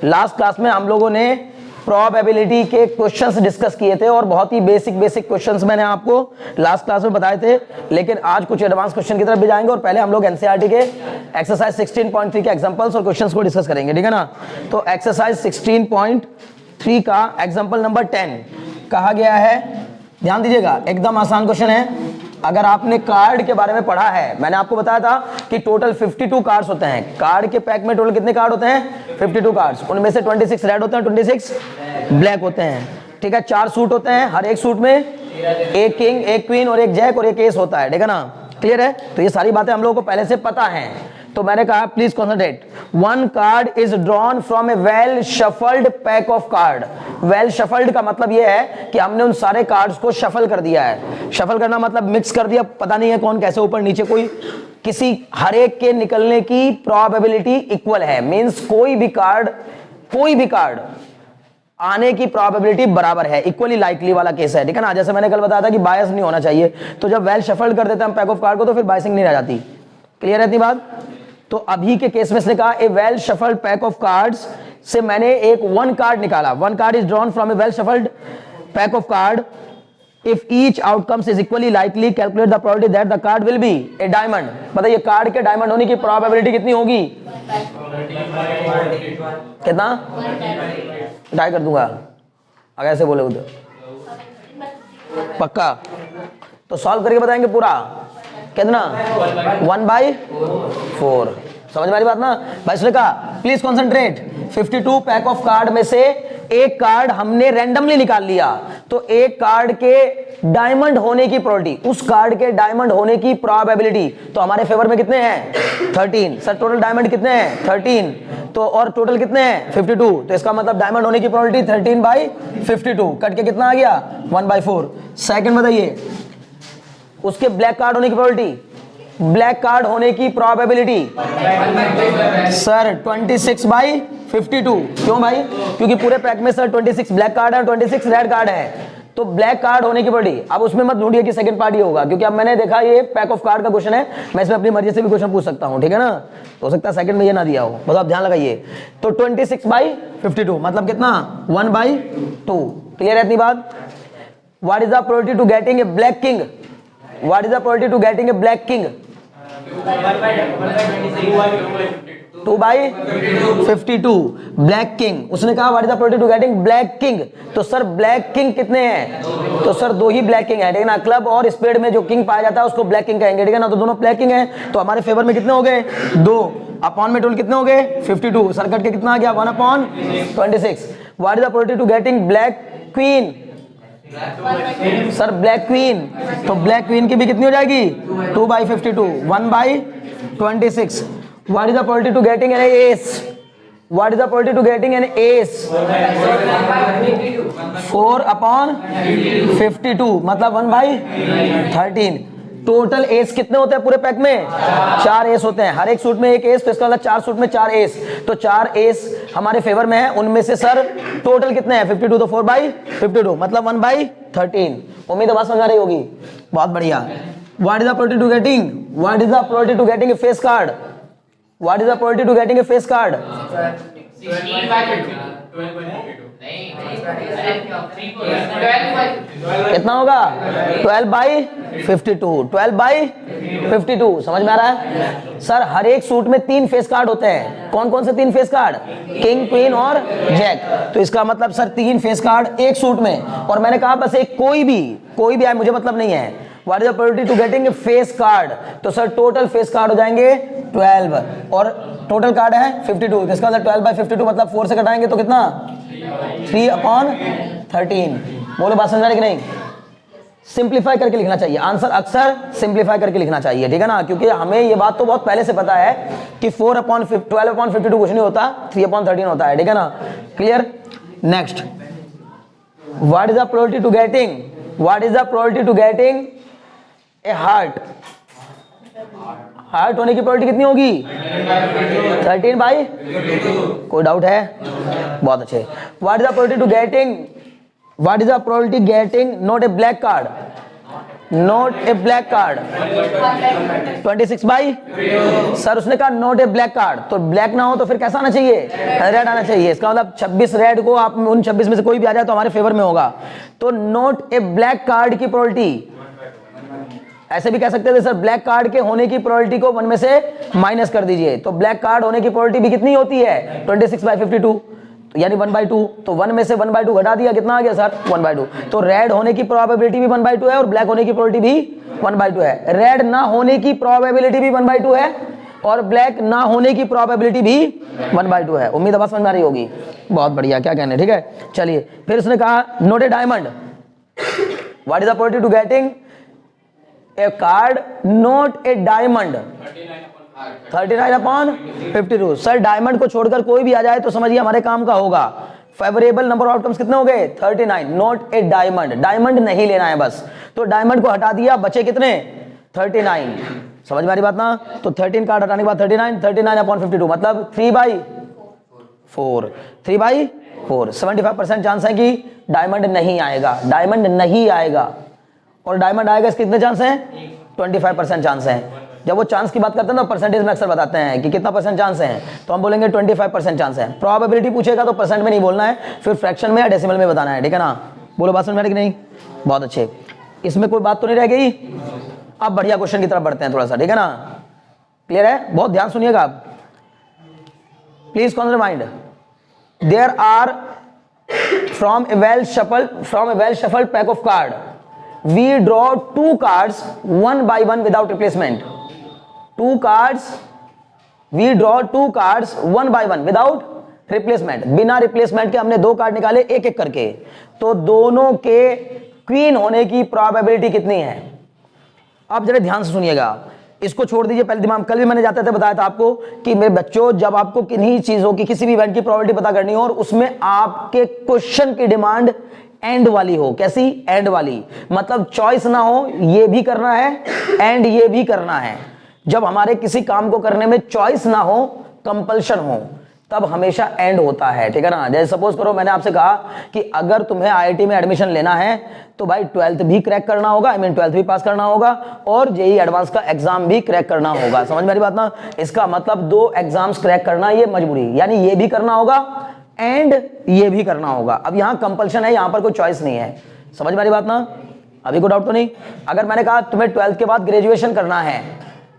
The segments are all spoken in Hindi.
लास्ट क्लास में हम लोगों ने प्रोबेबिलिटी के क्वेश्चंस डिस्कस किए थे और बहुत ही बेसिक क्वेश्चंस मैंने आपको लास्ट क्लास में बताए थे, लेकिन आज कुछ एडवांस क्वेश्चन की तरफ भी जाएंगे और पहले हम लोग एनसीईआरटी के एक्सरसाइज 16.3 के एग्जांपल्स और क्वेश्चंस को डिस्कस करेंगे, ठीक है ना। तो एक्सरसाइज 16.3 का एग्जांपल नंबर 10 कहा गया है, ध्यान दीजिएगा, एकदम आसान क्वेश्चन है। अगर आपने कार्ड के बारे में पढ़ा है, मैंने आपको बताया था कि टोटल 52 कार्ड्स होते हैं। कार्ड के पैक में टोटल कितने कार्ड होते हैं? 52 कार्ड्स। उनमें से 26 रेड होते हैं, 26 ब्लैक होते हैं, ठीक है। 4 सूट होते हैं, हर एक सूट में एक किंग, एक क्वीन और एक जैक और एक एस होता है, ठीक है ना। क्लियर है? तो ये सारी बातें हम लोगों को पहले से पता है। तो मैंने कहा please concentrate. One card is drawn from a well shuffled pack of card. Well shuffled का मतलब यह है कि हमने उन सारे कार्ड्स को शफल कर दिया है। शफल करना मतलब मिक्स कर दिया, पता नहीं है कौन कैसे ऊपर नीचे, कोई किसी हर एक के निकलने की प्रोबेबिलिटी इक्वल है। मींस कोई भी कार्ड आने की प्रोबेबिलिटी बराबर है, इक्वली लाइकली वाला केस है, ठीक है ना। जैसे मैंने कल बताया था कि बायस नहीं होना चाहिए, तो जब वेल शफल्ड कर देते हैं हम पैक ऑफ कार्ड को तो फिर बायसिंग नहीं रह जाती। क्लियर है इतनी बात? तो अभी के केस में इसने कहा a well shuffled pack of cards से मैंने एक वन कार्ड निकाला। One card is drawn from a well shuffled pack of card. If each outcomes is equally likely calculate the probability that the card will be a diamond. बताइए कार्ड के डायमंड होने की प्रोबेबिलिटी कितनी होगी? कितना? ट्राई कर दूंगा अगर ऐसे बोले तो पक्का। तो सॉल्व करके बताएंगे पूरा कितना? 1/4। समझ में आ रही बात ना भाई? इसने कहा please concentrate. 52 pack of card में से एक कार्ड हमने रैंडमली निकाल लिया, तो एक कार्ड के डायमंड होने की प्रोबेबिलिटी, उस कार्ड के डायमंड होने की प्रोबेबिलिटी तो हमारे फेवर में कितने हैं? 13। सर टोटल डायमंड कितने हैं? 13। तो और टोटल कितने हैं? 52। तो इसका मतलब डायमंड होने की प्रोबेबिलिटी 13/52 कट के कितना आ गया? 1/4। सेकंड बताइए उसके ब्लैक कार्ड होने की प्रोबेबिलिटी। ब्लैक कार्ड होने की प्रोबेबिलिटी सर 26/52। क्यों भाई? क्योंकि पूरे पैक में सर 26 ब्लैक कार्ड है और 26 रेड कार्ड है, तो ब्लैक कार्ड होने की प्रोबेबिलिटी। अब उसमें मत ढूंढिए कि सेकंड पार्ट ही होगा, क्योंकि अब मैंने देखा ये पैक ऑफ कार्ड का क्वेश्चन है, मैं इसमें अपनी मर्जी से भी क्वेश्चन पूछ सकता हूं, ठीक है ना। हो सकता है सेकंड में ये ना दिया हो, बस आप ध्यान लगाइए। तो 26/52 मतलब कितना? 1/2। क्लियर है इतनी बात? What is the probability to getting a black king? What is the probability to getting a black king? 2/52 black king. उसने कहा what is the probability to getting black king. तो सर ब्लैक किंग कितने हैं? तो सर 2 ही ब्लैक किंग है, ठीक है ना। क्लब और स्पेड में जो किंग पाया जाता है उसको ब्लैक किंग कहेंगे, ठीक है ना। तो दोनों ब्लैक किंग है, तो हमारे फेवर में कितने हो गए? 2 अपॉन में टोटल कितने हो गए? 52। सर कट के कितना आ गया? 1/26। What is the probability to getting black queen? Sir black queen, तो ब्लैक क्वीन की भी कितनी हो जाएगी? 2/52, 1/26। What is the probability to getting an ace? What is the probability to getting an ace? 4/52 मतलब 1/13। टोटल एस कितने होते हैं पूरे पैक में? 4 एस होते हैं, हर एक सूट में एक एस, तो इसका मतलब 4 सूट में 4 एस, तो 4 एस हमारे फेवर में है। उनमें से सर टोटल कितने हैं? 52, तो 4/52 मतलब 1/13। उम्मीद है बात समझ आ रही होगी, बहुत बढ़िया। What is the probability to getting? What is the probability to getting a face card? What is the probability to getting a face card? 16/52। कितना होगा? 12/52। 12/52 समझ में आ रहा है? सर हर एक सूट में 3 फेस कार्ड होते हैं। कौन कौन से 3 फेस कार्ड? किंग, क्वीन और जैक। तो इसका मतलब सर 3 फेस कार्ड एक सूट में, और मैंने कहा बस एक कोई भी आए मुझे मतलब नहीं है। What is the probability to getting a face card? तो सर टोटल फेस कार्ड हो जाएंगे 12 और टोटल कार्ड है 52। इसका मतलब 12/52 मतलब 4 से घटाएंगे तो कितना? 3/13। बोलो बात समझ आ रही कि नहीं? सिंप्लीफाई करके लिखना चाहिए आंसर, अक्सर सिंप्लीफाई करके लिखना चाहिए, ठीक है ना। क्योंकि हमें ये बात तो बहुत पहले से पता है कि 12/52 कुछ नहीं होता, 3/13 होता है, ठीक है ना। Clear? Next, what is the probability to getting a heart? Heart होने की प्रोबेबिलिटी कितनी होगी? 13/, कोई डाउट है? बहुत अच्छे। What is the probability to getting not a black card? Not a black card 26 by, sir उसने कहा नोट ए ब्लैक कार्ड, तो ब्लैक ना हो तो फिर कैसा आना चाहिए, रेड आना चाहिए। इसका मतलब 26 रेड को आप उन 26 में से कोई भी आ जाए तो हमारे फेवर में होगा। तो नोट ए ब्लैक कार्ड की प्रोबेबिलिटी, ऐसे भी कह सकते थे सर ब्लैक कार्ड के होने की प्रोबेबिलिटी को 1 में से माइनस कर दीजिए, तो ब्लैक कार्ड होने की प्रोबेबिलिटी भी कितनी होती है 26/52, यानी 1/2, तो 1 में से 1/2 घटा दिया, कितना आ गया सर 1/2। तो रेड होने की प्रोबेबिलिटी भी 1/2 है और ब्लैक होने की प्रोबेबिलिटी भी 1/2 है। रेड ना होने की प्रोबेबिलिटी भी 1/2 है और ब्लैक ना होने की प्रोबेबिलिटी भी 1/2 है। उम्मीद है समझ में आ रही होगी, बहुत बढ़िया, क्या कहने, ठीक है। चलिए फिर उसने कहा not a diamond, what is the probability to getting a card not a diamond 39/52। Sir diamond को छोड़कर कोई भी आ जाए तो समझिए हमारे काम का होगा। फेवरेबल नंबर ऑफ आउटकम्स कितने हो गए 39, नोट ए डायमंड, डायमंड नहीं लेना है बस, तो डायमंड को हटा दिया, बचे कितने 39, समझ में आ रही बात ना। तो 13 कार्ड हटाने के बाद 39/52 मतलब 3/4, 3/4, 75% चांस है कि डायमंड नहीं आएगा, डायमंड नहीं आएगा। और डायमंड आएगा इसके कितने चांस हैं 25% चांस हैं। जब वो चांस की बात करते हैं ना परसेंटेज में अक्सर बताते हैं कि कितना परसेंट चांस है, तो हम बोलेंगे 25% चांस है। प्रोबेबिलिटी पूछेगा तो परसेंट में नहीं बोलना है, फिर फ्रैक्शन में या डेसिमल में बताना है, ठीक है ना। बोलो बात समझ में आ रही कि नहीं, बहुत अच्छे। इसमें कोई बात तो नहीं रह गई। अब बढ़िया क्वेश्चन की तरफ बढ़ते हैं थोड़ा सा, ठीक है ना, क्लियर है, बहुत ध्यान सुनिएगा आप, please concentrate mind. There are from a well shuffled pack of card we draw 2 cards 1 by 1 without replacement, 2 cards we draw 2 cards 1 by 1 without replacement, बिना रिप्लेसमेंट के हमने 2 कार्ड निकाले एक एक करके, तो दोनों के क्वीन होने की प्रोबेबिलिटी कितनी है। आप जरा ध्यान से सुनिएगा, इसको छोड़ दीजिए पहले दिमाग। कल भी मैंने जाते थे बताया था आपको कि मेरे बच्चों जब आपको किन्हीं चीजों की किसी भी इवेंट की प्रोबेबिलिटी पता करनी हो और उसमें आपके क्वेश्चन की डिमांड एंड वाली हो, कैसी एंड वाली, मतलब चॉइस ना हो, ये भी करना है एंड ये भी करना है। जब हमारे किसी काम को करने में चॉइस ना हो, कंपल्शन हो, तब हमेशा एंड होता है, ठीक है ना। जैसे सपोज करो मैंने आपसे कहा कि अगर तुम्हें आईआईटी में एडमिशन लेना है तो भाई 12th भी क्रैक करना होगा, 12th भी पास करना होगा और जेईई एडवांस का एग्जाम भी क्रैक करना होगा, समझ में आ रही बात ना। इसका मतलब 2 एग्जाम्स क्रैक करना ये मजबूरी, यानी ये भी करना होगा एंड ये भी करना होगा। अब यहां कंपल्शन है, यहां पर कोई चॉइस नहीं है, समझ में आ रही बात ना, अभी कोई डाउट तो नहीं। अगर मैंने कहा तुम्हें 12th के बाद ग्रेजुएशन करना है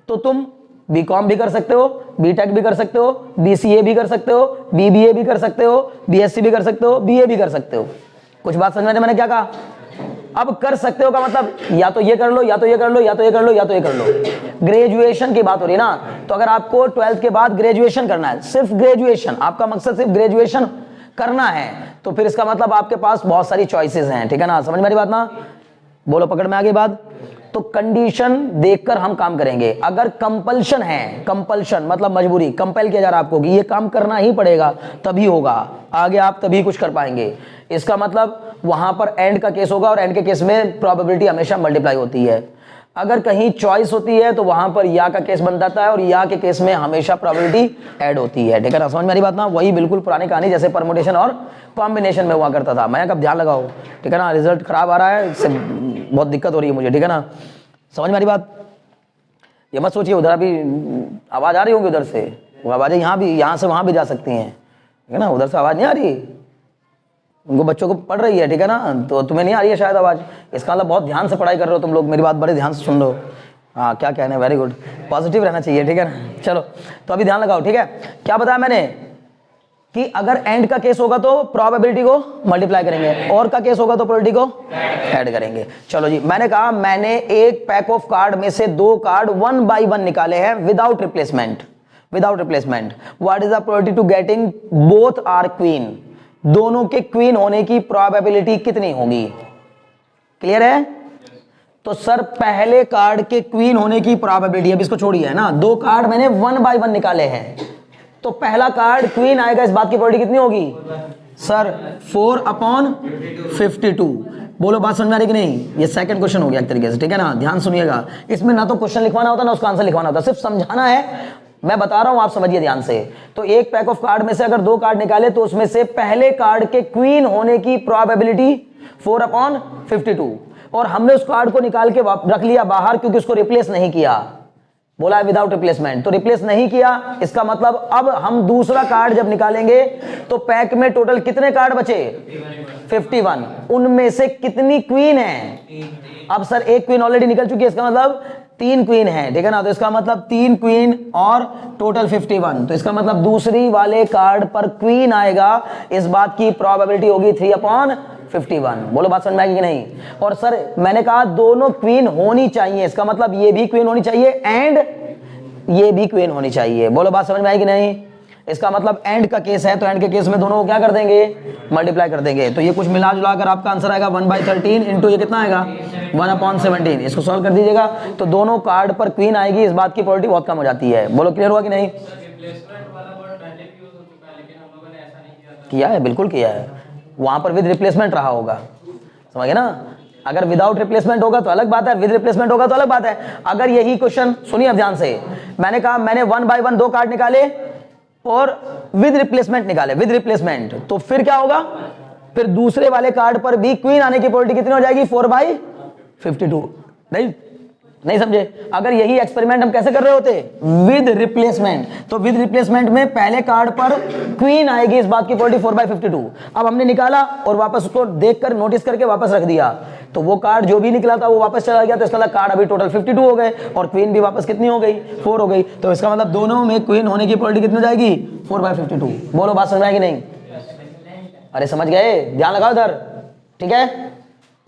तो तुम बीकॉम भी कर सकते हो, बीटेक भी कर सकते हो, बीसीए भी कर सकते हो, बीबीए भी कर सकते हो, बीएससी भी कर सकते हो, बीए भी कर सकते हो। कुछ बात समझ में, मैंने क्या कहा। अब कर सकते हो का मतलब या तो ये कर लो, या तो ये कर लो, या तो ये कर लो, या तो ये कर लो। ग्रेजुएशन की बात हो रही है ना, तो अगर आपको 12th के बाद ग्रेजुएशन करना है, सिर्फ ग्रेजुएशन, आपका मकसद सिर्फ ग्रेजुएशन करना है, तो फिर इसका मतलब आपके पास बहुत सारी चॉइसेस हैं, ठीक है ना, समझ में आ रही बात ना। बोलो पकड़ में आ गई बात। तो कंडीशन देखकर हम काम करेंगे। अगर कंपल्शन है, कंपल्शन मतलब मजबूरी, कंपेल किया जा रहा है आपको कि ये काम करना ही पड़ेगा तभी होगा, आगे आप तभी कुछ कर पाएंगे, इसका मतलब वहां पर एंड का केस होगा और एंड के केस में प्रोबेबिलिटी हमेशा मल्टीप्लाई होती है। अगर कहीं चॉइस होती है तो वहां पर या का केस बन जाता है और या के केस में हमेशा प्रोबेबिलिटी ऐड होती है, ठीक है ना, समझ में आ रही बात ना। वही बिल्कुल पुरानी कहानी जैसे परमुटेशन और कॉम्बिनेशन में हुआ करता था। मैं कब ध्यान लगाओ, ठीक है ना, रिजल्ट खराब आ रहा है, इससे बहुत दिक्कत हो रही है मुझे, ठीक है ना, समझ में आ रही बात। ये मत सोचिए उधर अभी आवाज आ रही होगी, उधर से वो आवाजें यहाँ भी, यहाँ से वहां भी जा सकती हैं, ठीक है ना, उधर से आवाज नहीं आ रही, उनको बच्चों को पढ़ रही है, ठीक है ना, तो तुम्हें नहीं आ रही है शायद आवाज, इसका मतलब बहुत ध्यान से पढ़ाई कर रहे हो तुम लोग, मेरी बात बड़े ध्यान से सुन लो। हाँ क्या कहने, वेरी गुड, पॉजिटिव रहना चाहिए, ठीक है ना। चलो तो अभी ध्यान लगाओ, ठीक है। क्या बताया मैंने कि अगर एंड का केस होगा तो प्रोबेबिलिटी को मल्टीप्लाई करेंगे और का केस होगा तो प्रोबेबिलिटी को ऐड करेंगे। चलो जी, मैंने कहा मैंने एक पैक ऑफ कार्ड में से 2 कार्ड 1 by 1 निकाले हैं without replacement, without replacement. What is the probability to getting both are queen, दोनों के क्वीन होने की प्रोबेबिलिटी कितनी होगी। क्लियर है। तो सर पहले कार्ड के क्वीन होने की प्रोबेबिलिटी, अब इसको छोड़िए है ना, 2 कार्ड मैंने 1 by 1 निकाले हैं, तो पहला कार्ड क्वीन आएगा, इस बात की प्रोबेबिलिटी कितनी होगी सर 4/52। बोलो बात समझ में आ रही कि नहीं। ये सेकंड क्वेश्चन हो गया एक तरीके से, ठीक है ना, ध्यान सुनिएगा। इसमें ना तो क्वेश्चन लिखवाना होता ना उसका आंसर लिखवाना होता, सिर्फ समझाना है, मैं बता रहा हूं, आप समझिए ध्यान से। तो एक पैक ऑफ कार्ड में से अगर 2 कार्ड निकाले तो उसमें से पहले कार्ड के क्वीन होने की प्रोबेबिलिटी 4/52, और हमने उस कार्ड को निकाल के रख लिया बाहर क्योंकि उसको रिप्लेस नहीं किया, बोला है विदाउट रिप्लेसमेंट, तो रिप्लेस नहीं किया, इसका मतलब अब हम दूसरा कार्ड जब निकालेंगे तो पैक में टोटल कितने कार्ड बचे? 51। उनमें से कितनी क्वीन है? अब सर एक क्वीन ऑलरेडी निकल चुकी है, इसका मतलब 3 क्वीन है, ठीक है ना, तो इसका मतलब 3 क्वीन और टोटल 51, तो इसका मतलब दूसरी वाले कार्ड पर क्वीन आएगा, इस बात की प्रोबेबिलिटी होगी 3/51। बोलो बात समझ में आएगी कि नहीं? और सर मैंने कहा दोनों क्वीन होनी चाहिए, इसका मतलब ये भी क्वीन होनी चाहिए एंड ये भी क्वीन होनी चाहिए। बोलो बात समझ में आएगी नहीं? इसका मतलब एंड का केस है तो एंड के केस में दोनों को क्या कर देंगे? मल्टीप्लाई कर देंगे, तो ये कुछ मिला जुला कर आपका आंसर आएगा 1/13 इंटू ये कितना आएगा? 1/17। इसको सॉल्व कर दीजिएगा तो दोनों कार्ड पर क्वीन आएगी, इस बात की प्रोबेबिलिटी बहुत कम हो जाती है। बोलो क्लियर हुआ कि नहीं? किया है, बिल्कुल किया है, वहां पर विद रिप्लेसमेंट रहा होगा, समझ गए ना? अगर विदाउट रिप्लेसमेंट होगा तो अलग बात है, विद रिप्लेसमेंट होगा तो अलग बात है। अगर यही क्वेश्चन सुनिए अब ध्यान से, मैंने कहा मैंने 1 by 1 2 कार्ड निकाले और विद रिप्लेसमेंट निकाले, विद रिप्लेसमेंट, तो फिर क्या होगा? फिर दूसरे वाले कार्ड पर भी क्वीन आने की प्रोबेबिलिटी कितनी हो जाएगी? 4/52। नहीं समझे? अगर यही एक्सपेरिमेंट हम कैसे कर रहे होते? विद रिप्लेसमेंट, तो विद रिप्लेसमेंट में पहले कार्ड पर क्वीन आएगी, इस बात की प्रोबेबिलिटी 4/52। अब हमने निकाला और वापस उसको देखकर नोटिस करके वापस रख दिया, तो वो कार्ड जो भी निकला था वो वापस चला गया, तो इसका मतलब कार्ड अभी टोटल 52 हो गए और क्वीन भी वापस कितनी हो गई? 4 हो गई, तो इसका मतलब दोनों में क्वीन होने की प्रोबेबिलिटी कितनी हो जाएगी? 4/52। बोलो बात समझ में आएगी नहीं? अरे समझ गए? ध्यान लगाओ इधर, ठीक है?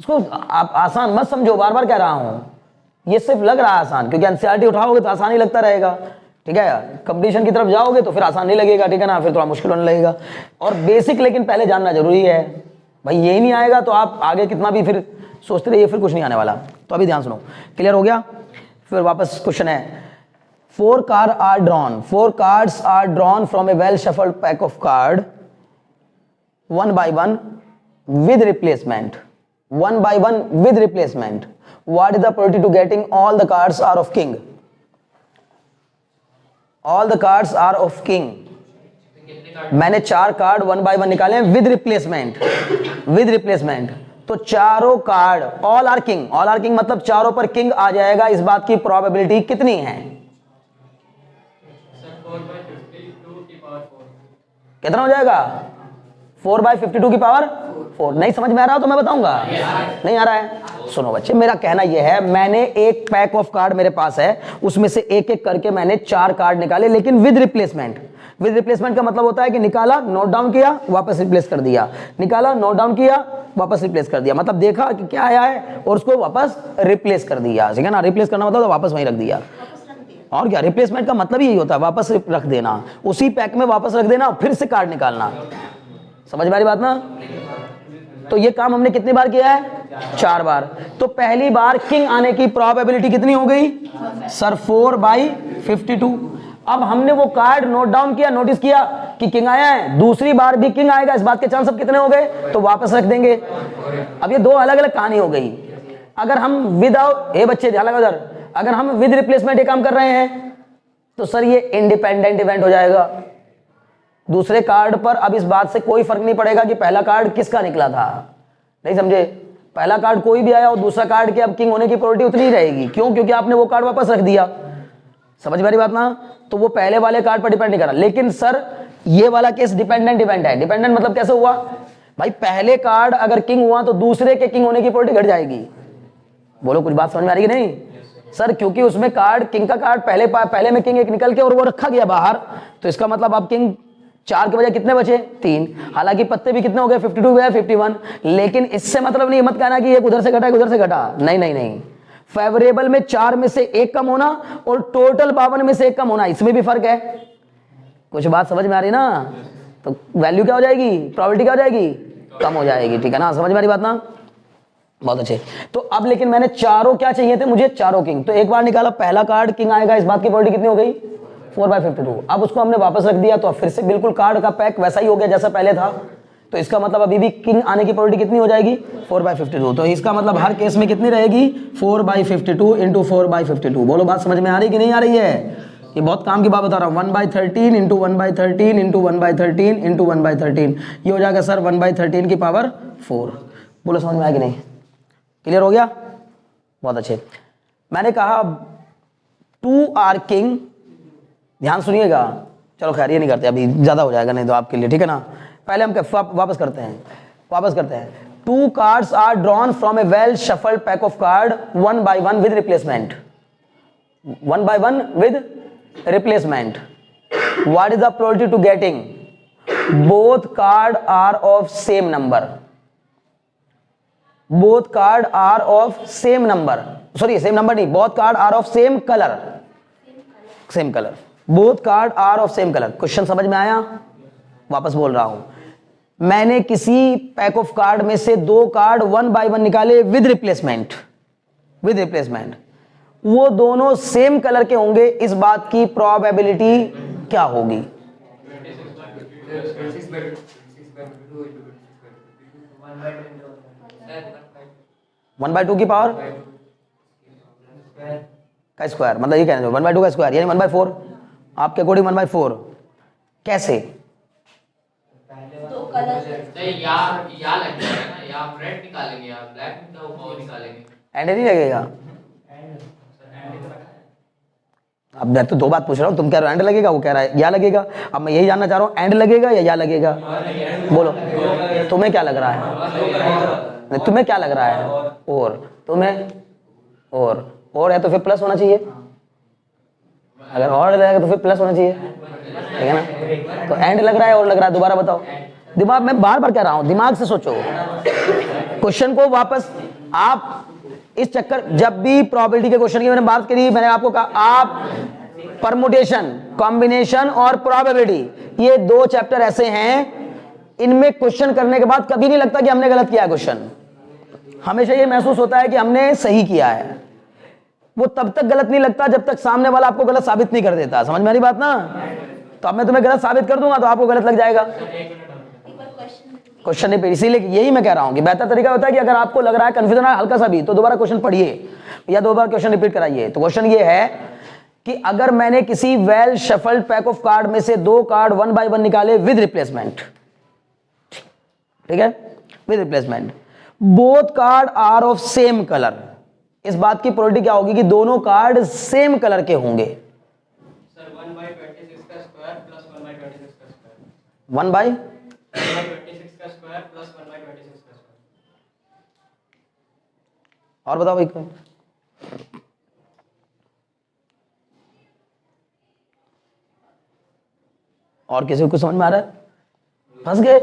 इसको आप आसान मत समझो, बार बार कह रहा हूं, ये सिर्फ लग रहा है आसान क्योंकि एनसीईआरटी उठाओगे तो आसान ही लगता रहेगा, ठीक है? कंपटीशन की तरफ जाओगे तो फिर आसान नहीं लगेगा, ठीक है ना, फिर थोड़ा मुश्किल होने लगेगा। और बेसिक लेकिन पहले जानना जरूरी है भाई, यही नहीं आएगा तो आप आगे कितना भी फिर सोचते रहिए, फिर कुछ नहीं आने वाला। तो अभी ध्यान सुनो, क्लियर हो गया? फिर वापस क्वेश्चन है, 4 cards are drawn from a well shuffled pack of card 1 by 1 with replacement. 1 by 1 with replacement. What is the probability to getting all the cards are of king? All the cards are of king. मैंने 4 कार्ड 1 by 1 निकाले विद रिप्लेसमेंट, विद रिप्लेसमेंट, तो चारों card all are king, all are king मतलब चारों पर किंग आ जाएगा, इस बात की प्रोबेबिलिटी कितनी है? कितना हो जाएगा? 4/52 की पावर 4। नहीं समझ में आ रहा हो तो मैं बताऊंगा, नहीं आ रहा है? सुनो बच्चे, मेरा कहना यह है, मैंने एक पैक ऑफ कार्ड मेरे पास है, उसमें से एक एक करके मैंने 4 कार्ड निकाले, लेकिन विद रिप्लेसमेंट। विद रिप्लेसमेंट का मतलब होता है कि निकाला, नोट डाउन किया, वापस रिप्लेस कर दिया, निकाला, नोट डाउन किया, वापस रिप्लेस कर दिया, मतलब देखा कि क्या आया है और उसको वापस रिप्लेस कर दिया, ठीक है ना? रिप्लेस करना मतलब तो वापस वहीं रख दिया, और क्या? रिप्लेसमेंट का मतलब यही होता है, वापस रख देना, उसी पैक में वापस रख देना, फिर से कार्ड निकालना। समझ में आ रही बात ना? तो ये काम हमने कितनी बार किया है? 4 बार। तो पहली बार किंग आने की प्रोबेबिलिटी कितनी हो गई सर? 4/52। अब हमने वो कार्ड नोट डाउन किया, नोटिस किया कि किंग आया है, दूसरी बार भी किंग आएगा, इस बात के चांस अब कितने हो गए? तो वापस रख देंगे। अब ये 2 अलग अलग कहानी हो गई। अगर हम विदाउट, ए बच्चे ध्यान लगा उधर, अगर हम विद रिप्लेसमेंट ये काम कर रहे हैं तो सर ये इंडिपेंडेंट इवेंट हो जाएगा। दूसरे कार्ड पर अब इस बात से कोई फर्क नहीं पड़ेगा कि पहला कार्ड किसका निकला था, नहीं समझे? पहला कार्ड कोई भी आया और दूसरा कार्ड के अब किंग होने की प्रोबेबिलिटी उतनी ही रहेगी। क्यों? क्योंकि आपने वो कार्ड वापस रख दिया। समझ में आ रही बात ना? तो वो पहले वाले कार्ड पर डिपेंड नहीं कर रहा। लेकिन सर ये वाला केस डिपेंडेंट इवेंट है। डिपेंडेंट मतलब कैसे हुआ भाई? पहले कार्ड अगर किंग हुआ तो दूसरे के किंग होने की प्रोबेबिलिटी घट जाएगी। बोलो कुछ बात समझ में आ रही है नहीं सर? क्योंकि उसमें कार्ड, किंग का कार्ड पहले में किंग एक निकल के और वो रखा गया बाहर, तो इसका मतलब अब किंग 4 के बजाय कितने बचे? 3। हालांकि पत्ते भी कितने हो गए? 52 गए, 51। लेकिन इससे मतलब नहीं, मत कहना कि एक उधर से घटा एक उधर से घटा, नहीं नहीं नहीं। फेवरेबल में 4 में से 1 कम होना और टोटल 52 में से 1 कम होना, इसमें भी फर्क है। कुछ बात समझ में आ रही ना? तो वैल्यू क्या हो जाएगी? प्रोबेबिलिटी क्या हो जाएगी? कम हो जाएगी, ठीक है ना? समझ में आ रही बात ना? बहुत अच्छे। तो अब लेकिन मैंने चारों क्या चाहिए थे मुझे? चारों किंग। तो एक बार निकाला, पहला कार्ड किंग आएगा, इस बात की प्रोबेबिलिटी कितनी हो गई? 4/52। अब उसको हमने वापस रख दिया तो अब फिर से बिल्कुल कार्ड का पैक वैसा ही हो गया जैसा पहले था। तो इसका मतलब अभी भी किंग आने की प्रोबेबिलिटी कितनी हो जाएगी? 4/52। तो इसका मतलब हर केस में कितनी रहेगी? 4/52 इंटू 4/52। बोलो बात समझ में आ रही कि नहीं आ रही है? ये बहुत काम की बात बता रहा हूँ। 1/13 इंटू 1/13 इंटू 1/13 इंटू 1/13, ये हो जाएगा सर 1/13 की पावर 4। बोलो समझ में आएगी नहीं? क्लियर हो गया? बहुत अच्छे। मैंने कहा टू आर किंग, ध्यान सुनिएगा, चलो खैर ये नहीं करते अभी, ज्यादा हो जाएगा नहीं तो आपके लिए, ठीक है ना। पहले हम वापस करते हैं। Two cards are drawn from a well shuffled pack of card one by one with replacement, what is the probability to getting both card are of same number, both card are of same number, sorry same number नहीं, both card are of same color, both card are of same color। Question समझ में आया? वापस बोल रहा हूं, मैंने किसी पैक ऑफ कार्ड में से 2 कार्ड 1 बाय 1 निकाले विद रिप्लेसमेंट, वो दोनों सेम कलर के होंगे, इस बात की प्रोबेबिलिटी क्या होगी? 1/2 की पावर का स्क्वायर, मतलब ये कहना 1/2 का स्क्वायर यानी 1/4, आपके अकॉर्डिंग 1/4 कैसे? या लगेगा ना, या आप रेड निकालेंगे या ब्लैक निकालेंगे, एंड नहीं लगेगा। अब मैं तो 2 बात पूछ रहा हूँ, तुम कह रहे हो एंड लगेगा, वो कह रहा है या लगेगा। अब मैं यही जानना चाह रहा हूँ, एंड लगेगा या लगेगा? बोलो तुम्हें क्या लग रहा है? तुम्हें क्या लग रहा है? और तुम्हें और है तो फिर प्लस होना चाहिए, अगर और लगेगा तो फिर प्लस होना चाहिए, ठीक है ना। तो एंड लग रहा है और लग रहा है, दोबारा बताओ। दिमाग, मैं बार बार कह रहा हूं दिमाग से सोचो क्वेश्चन को वापस। आप इस चक्कर, जब भी प्रोबेबिलिटी के क्वेश्चन की मैंने बात करी, मैंने आपको कहा आप परमुटेशन, कॉम्बिनेशन और प्रोबेबिलिटी, ये 2 चैप्टर ऐसे हैं, इनमें क्वेश्चन करने के बाद कभी नहीं लगता कि हमने गलत किया क्वेश्चन, हमेशा ये महसूस होता है कि हमने सही किया है। वो तब तक गलत नहीं लगता जब तक सामने वाला आपको गलत साबित नहीं कर देता। समझ में आ रही बात ना? तो अब मैं तुम्हें गलत साबित कर दूंगा तो आपको गलत लग जाएगा, क्वेश्चन नहीं पे। इसीलिए यही मैं कह रहा हूं कि बेहतर तरीका होता है कि अगर आपको लग रहा है कंफ्यूजन है हल्का सा भी, तो दोबारा क्वेश्चन पढ़िए या 2 बार क्वेश्चन रिपीट कराइए। तो क्वेश्चन ये है कि अगर मैंने किसी well shuffled pack of card में से 2 कार्ड 1 बाय 1 निकाले विद रिप्लेसमेंट, ठीक है, with replacement, both card are of same colour, इस बात की प्रोबेबिलिटी क्या होगी कि दोनों कार्ड सेम कलर के होंगे? सर 1/26 का स्क्वायर प्लस 1/26 का स्क्वायर, 1/26 का स्क्वायर प्लस 1/26 का स्क्वायर। और बताओ एक, और किसी को समझ में आ रहा है? फंस गए?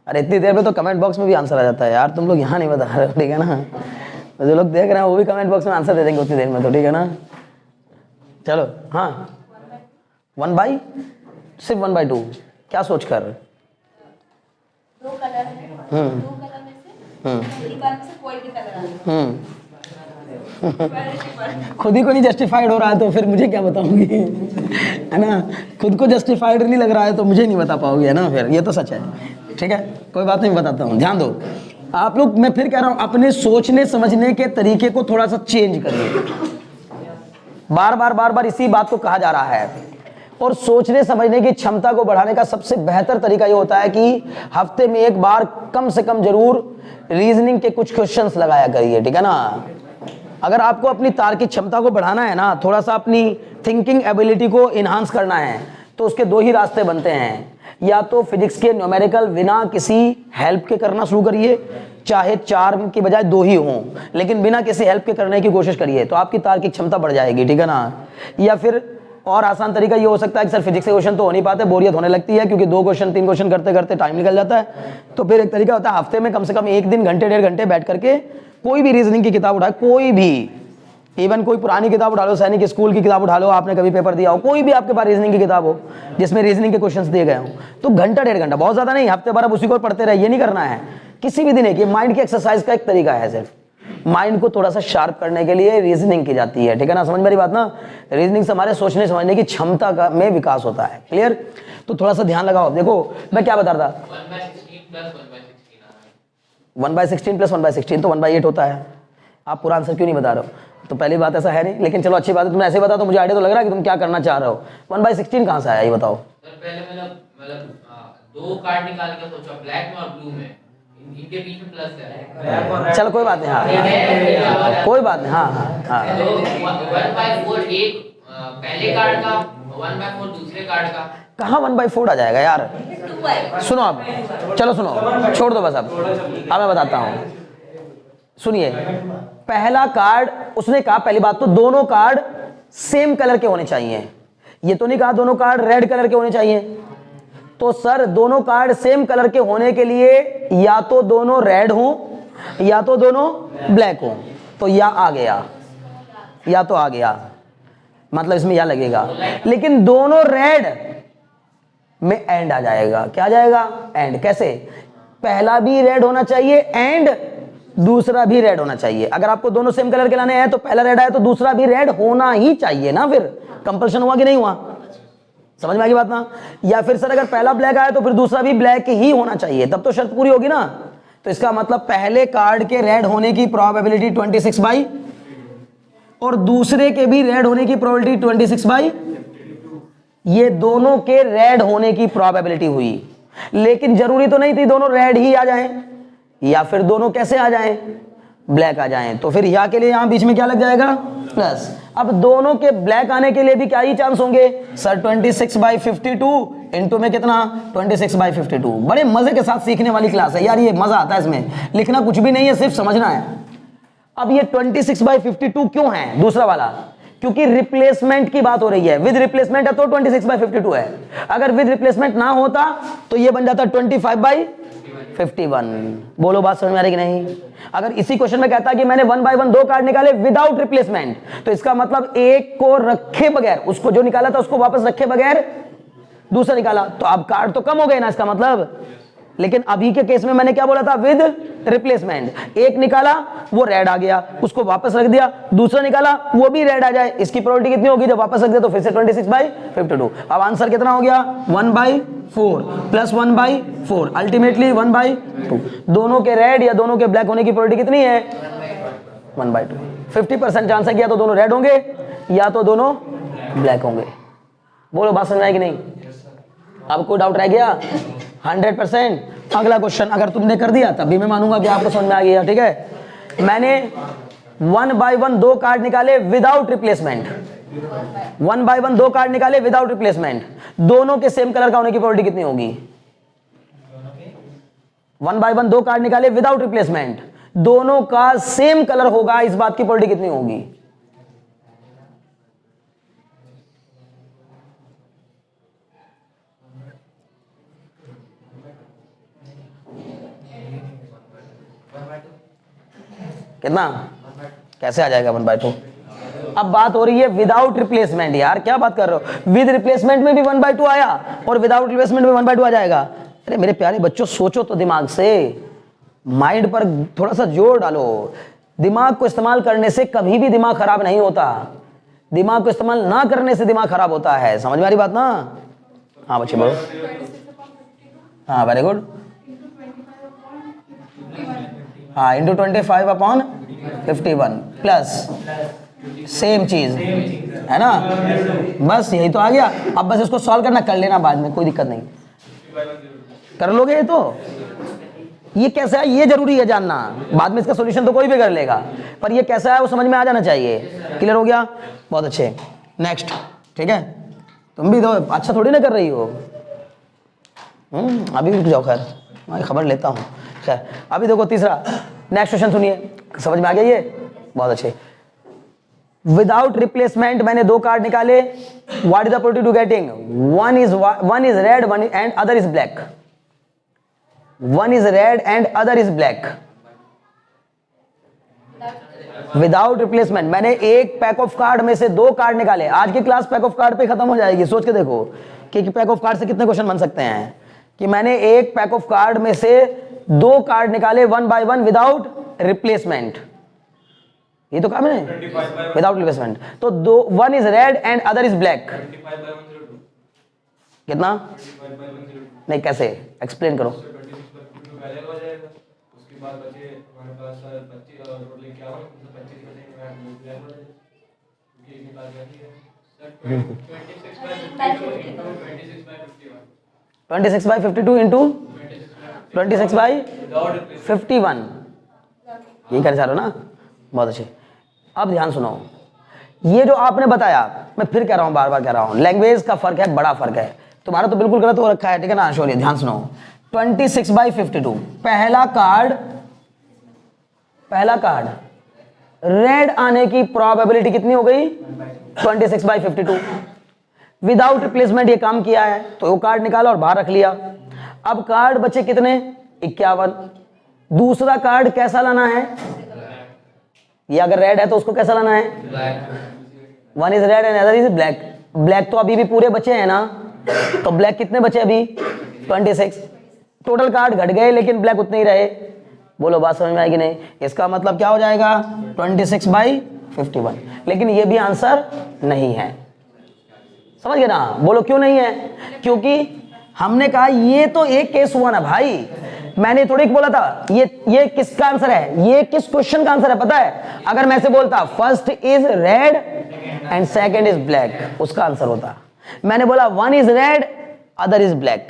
अरे इतनी देर में तो कमेंट बॉक्स में भी आंसर आ जाता है यार, तुम लोग यहाँ नहीं बता रहे हो, ठीक है ना। तो जो लोग देख रहे हैं वो भी कमेंट बॉक्स में आंसर दे देंगे उतनी देर में, तो ठीक है ना। चलो हाँ, 1/, सिर्फ 1/2, क्या सोच कर? 2 कलर है, 2 कलर में से एक बार में से कोई भी कलर खुद ही को नहीं जस्टिफाइड हो रहा है तो फिर मुझे क्या बताऊंगी, है ना। खुद को जस्टिफाइड नहीं लग रहा है तो मुझे नहीं बता पाओगे, है ना। फिर ये तो सच है, ठीक है, कोई बात नहीं, बताता हूँ। ध्यान दो आप लोग, मैं फिर कह रहा हूँ अपने सोचने समझने के तरीके को थोड़ा सा चेंज करिए। बार बार इसी बात को कहा जा रहा है। और सोचने समझने की क्षमता को बढ़ाने का सबसे बेहतर तरीका ये होता है कि हफ्ते में एक बार कम से कम जरूर रीजनिंग के कुछ क्वेश्चंस लगाया करिए, ठीक है ना। अगर आपको अपनी तार्किक क्षमता को बढ़ाना है ना, थोड़ा सा अपनी थिंकिंग एबिलिटी को इन्हांस करना है, तो उसके 2 ही रास्ते बनते हैं। या तो फिजिक्स के न्यूमेरिकल बिना किसी हेल्प के करना शुरू करिए, चाहे 4 की बजाय 2 ही हों, लेकिन बिना किसी हेल्प के करने की कोशिश करिए, तो आपकी तार्किक क्षमता बढ़ जाएगी, ठीक है ना। या फिर और आसान तरीका ये हो सकता है कि सर फिजिक्स के क्वेश्चन तो हो नहीं पाते, बोरियत होने लगती है, क्योंकि 2 क्वेश्चन 3 क्वेश्चन करते करते टाइम निकल जाता है। तो फिर एक तरीका होता है हफ्ते में कम से कम 1 दिन घंटे 1.5 घंटे बैठ करके कोई भी रीजनिंग की किताब उठाए, कोई भी, इवन कोई पुरानी किताब उठा लो, सैनिक स्कूल की किताब उठा लो, आपने कभी पेपर दिया हो, कोई भी आपके पास रीजनिंग की किताब हो जिसमें रीजनिंग के क्वेश्चंस दिए गए हो, तो घंटा 1.5 घंटा, बहुत ज्यादा नहीं, हफ्ते भर आप उसी को पढ़ते रहे, ये नहीं करना है। किसी भी दिन एक माइंड की एक्सरसाइज का एक तरीका है, सिर्फ माइंड को थोड़ा सा शार्प करने के लिए रीजनिंग की जाती है, ठीक है ना। समझ मेरी बात ना। रीजनिंग से हमारे सोचने समझने की क्षमता का में विकास होता है, क्लियर। तो थोड़ा सा ध्यान लगाओ। देखो मैं क्या बता रहा था, 1/16 प्लस 1/16 तो 1/8 होता है, आप पूरा आंसर क्यों नहीं बता रहे हो? तो पहली बात ऐसा है नहीं, लेकिन चलो अच्छी बात है, तुमने ऐसे बता तो मुझे आइडिया तो लग रहा है कि तुम क्या करना चाह रहे हो। 1/16 कहाँ से आया ये बताओ? सर पहले मतलब दो कार्ड निकाल के सोचा ब्लैक में और ब्लू में, इनके बीच में प्लस है। चलो कोई बात नहीं, हाँ कोई बात नहीं, हाँ हाँ हाँ। तो 1/4 एक पहले कार्ड का, 1/4 दूसरे कार्ड का। कहाँ 1/4 आ जाएगा यार? 2/4 सुनो आप, चलो सुनो, छोड़ दो बस अब मैं बताता हूँ। सुनिए, पहला कार्ड उसने कहा, पहली बात तो दोनों कार्ड सेम कलर के होने चाहिए। ये तो नहीं कहा दोनों कार्ड रेड कलर के होने चाहिए। तो सर दोनों कार्ड सेम कलर के होने के लिए या तो दोनों रेड हो या तो दोनों ब्लैक हो। तो या आ गया, या तो आ गया, मतलब इसमें या लगेगा। लेकिन दोनों रेड में एंड आ जाएगा। क्या आ जाएगा? एंड। कैसे? पहला भी रेड होना चाहिए एंड दूसरा भी रेड होना चाहिए। अगर आपको दोनों सेम कलर के लाने हैं तो पहला रेड आया तो दूसरा भी रेड होना ही चाहिए ना। फिर कंपल्शन हुआ कि नहीं हुआ? समझ में आ गई बात ना? या फिर सर अगर पहला ब्लैक आया तो फिर दूसरा भी ब्लैक ही होना चाहिए, तब तो शर्त पूरी होगी ना। तो इसका मतलब पहले कार्ड के रेड होने की प्रोबेबिलिटी 26 और दूसरे के भी रेड होने की प्रोबेबिलिटी 26 ये दोनों के रेड होने की प्रोबेबिलिटी हुई। लेकिन जरूरी तो नहीं थी दोनों रेड ही आ जाएं, या फिर दोनों कैसे आ जाएं? ब्लैक आ जाएं। तो फिर या के लिए यहां बीच में क्या लग जाएगा? प्लस। अब दोनों के ब्लैक आने के लिए भी क्या ही चांस होंगे सर? 26/52 इंटू में कितना? 26/52। बड़े मजे के साथ सीखने वाली क्लास है यार, ये मजा आता है इसमें। लिखना कुछ भी नहीं है, सिर्फ समझना है। अब ये 26/52 क्यों है दूसरा वाला? क्योंकि रिप्लेसमेंट की बात हो रही है। विद रिप्लेसमेंट है तो 26/52 है। अगर विद रिप्लेसमेंट ना होता तो ये बन जाता 25/51। बोलो बात समझ में आ रही कि नहीं? अगर इसी क्वेश्चन में कहता कि मैंने 1/1 दो कार्ड निकाले विदाउट रिप्लेसमेंट, तो इसका मतलब एक को रखे बगैर, उसको जो निकाला था उसको वापस रखे बगैर दूसरा निकाला, तो अब कार्ड तो कम हो गए ना इसका मतलब। लेकिन अभी के केस में मैंने क्या बोला था? With replacement. एक निकाला वो रेड आ गया, उसको वापस रख दिया, दूसरा निकाला वो भी रेड आ जाए, इसकी प्रोबेबिलिटी कितनी होगी? जब वापस रख दिया तो फिर से 26/52। अब आंसर कितना हो गया? 1/4 प्लस 1/4 अल्टीमेटली 1/2। दोनों के रेड या दोनों के ब्लैक होने की प्रोबेबिलिटी कितनी है? 1/2। 50% चांस है कि या तो दोनों रेड होंगे या तो दोनों ब्लैक होंगे। बोलो बात समझ में आई कि नहीं? अब कोई डाउट रह गया? 100%। अगला क्वेश्चन अगर तुमने कर दिया तब भी मैं मानूंगा कि आपको समझ में आ गया। ठीक है, मैंने 1/1 दो कार्ड निकाले विदाउट रिप्लेसमेंट। 1/1 दो कार्ड निकाले विदाउट रिप्लेसमेंट, दोनों के सेम कलर का होने की प्रोबेबिलिटी कितनी होगी? 1/1 दो कार्ड निकाले विदाउट रिप्लेसमेंट, दोनों का सेम कलर होगा, इस बात की प्रोबेबिलिटी कितनी होगी? कितना? कैसे आ जाएगा 1/2? अब बात हो रही है विदाउट रिप्लेसमेंट। यार क्या बात कर रहे हो? विद रिप्लेसमेंट में भी 1/2 आया और विदाउट रिप्लेसमेंट में 1/2 आ जाएगा। अरे मेरे प्यारे बच्चों सोचो तो दिमाग से, माइंड पर थोड़ा सा जोर डालो। दिमाग को इस्तेमाल करने से कभी भी दिमाग खराब नहीं होता, दिमाग को इस्तेमाल ना करने से दिमाग खराब होता है। समझ में आ रही बात ना? हाँ बच्चे बोलो। हाँ वेरी गुड। हाँ इंटू 25/51 प्लस सेम चीज है ना, बस यही तो आ गया। अब बस इसको सॉल्व करना, कर लेना बाद में, कोई दिक्कत नहीं, कर लोगे। ये तो ये कैसा है ये जरूरी है जानना, बाद में इसका सॉल्यूशन तो कोई भी कर लेगा, पर ये कैसा है वो समझ में आ जाना चाहिए। क्लियर हो गया? बहुत अच्छे। नेक्स्ट। ठीक है, तुम भी तो अच्छा थोड़ी ना कर रही हो। अभी रुक जाओ, खैर मैं खबर लेता हूँ। खैर अभी देखो तीसरा, नेक्स्ट क्वेश्चन सुनिए। समझ में आ गया ये? बहुत अच्छे। विदाउट रिप्लेसमेंट मैंने दो कार्ड निकाले, what is the probability to getting? One is red one and other is black. One is red and other is black. Without replacement मैंने एक पैक ऑफ कार्ड में से दो कार्ड निकाले। आज की क्लास पैक ऑफ कार्ड पे खत्म हो जाएगी। सोच के देखो कि पैक ऑफ कार्ड से कितने क्वेश्चन बन सकते हैं। कि मैंने एक पैक ऑफ कार्ड में से दो कार्ड निकाले 1/1 विदाउट रिप्लेसमेंट। ये तो काम है विदाउट रिप्लेसमेंट। तो दो, one is red and other is black. कितना? नहीं कैसे, एक्सप्लेन करो। उसके बाद बचे हमारे पास 25 टोटल 51 25 बचेंगे मैम ब्लैक वाले क्योंकि एक निकाल जाती है सर 26 बाय 51 26/52 इंटू 26/51 यही कर रहे हो ना, बहुत अच्छे। अब ध्यान सुनो, ये जो आपने बताया, मैं फिर कह रहा हूं, बार बार कह रहा हूं, लैंग्वेज का फर्क है, बड़ा फर्क है। तुम्हारा तो बिल्कुल गलत हो रखा है, ठीक है ना। शोरिए ध्यान सुनो, 26/52 पहला कार्ड रेड आने की प्रोबेबिलिटी कितनी हो गई? 26/52। विदाउट रिप्लेसमेंट ये काम किया है तो वो कार्ड निकाला और बाहर रख लिया। अब कार्ड बचे कितने? 51। दूसरा कार्ड कैसा लाना है? ये अगर रेड है तो उसको कैसा लाना है? One is red and other is black. Black तो अभी भी पूरे बचे हैं ना, तो ब्लैक कितने बचे अभी? 26। टोटल कार्ड घट गए लेकिन ब्लैक उतने ही रहे। बोलो बात समझ में आएगी नहीं? इसका मतलब क्या हो जाएगा? 26/51। लेकिन ये भी आंसर नहीं है, समझ गए ना? बोलो क्यों नहीं है? क्योंकि हमने कहा ये तो एक केस हुआ ना भाई, मैंने थोड़ी बोला था ये किसका आंसर है, ये किस क्वेश्चन का आंसर है पता है? अगर मैं से बोलता first is red and second is black, उसका आंसर होता। मैंने बोला one is red other is black,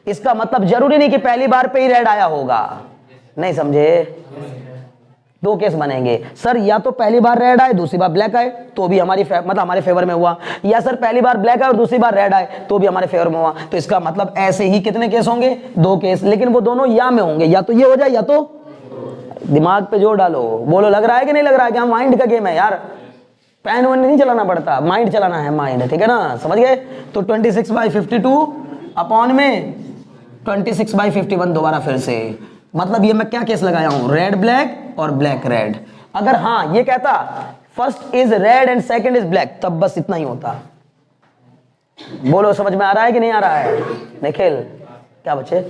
इसका मतलब जरूरी नहीं कि पहली बार पे ही रेड आया होगा। नहीं समझे? दो केस बनेंगे सर, या तो पहली बार रेड आए दूसरी बार ब्लैक आए तो भी हमारे फेवर में हुआ, या सर पहली बार ब्लैक आए और दूसरी बार रेड आए तो भी हमारे फेवर में हुआ। तो इसका मतलब ऐसे ही कितने केस होंगे? दो केस, लेकिन वो दोनों या में होंगे, या तो ये हो जाए या तो। दिमाग पे जोर डालो, बोलो लग रहा है कि नहीं लग रहा है कि हम माइंड का गेम है यार, पेन वन नहीं चलाना पड़ता, माइंड चलाना है, माइंड, ठीक है ना? समझ गए? तो 26/52 अपॉन में 26/51 दोबारा फिर से, मतलब ये मैं क्या केस लगाया हूं? रेड ब्लैक और ब्लैक रेड। अगर हाँ ये कहता first is red and second is black, तब बस इतना ही होता। बोलो समझ में आ रहा है कि नहीं आ रहा है? निखिल क्या बचे?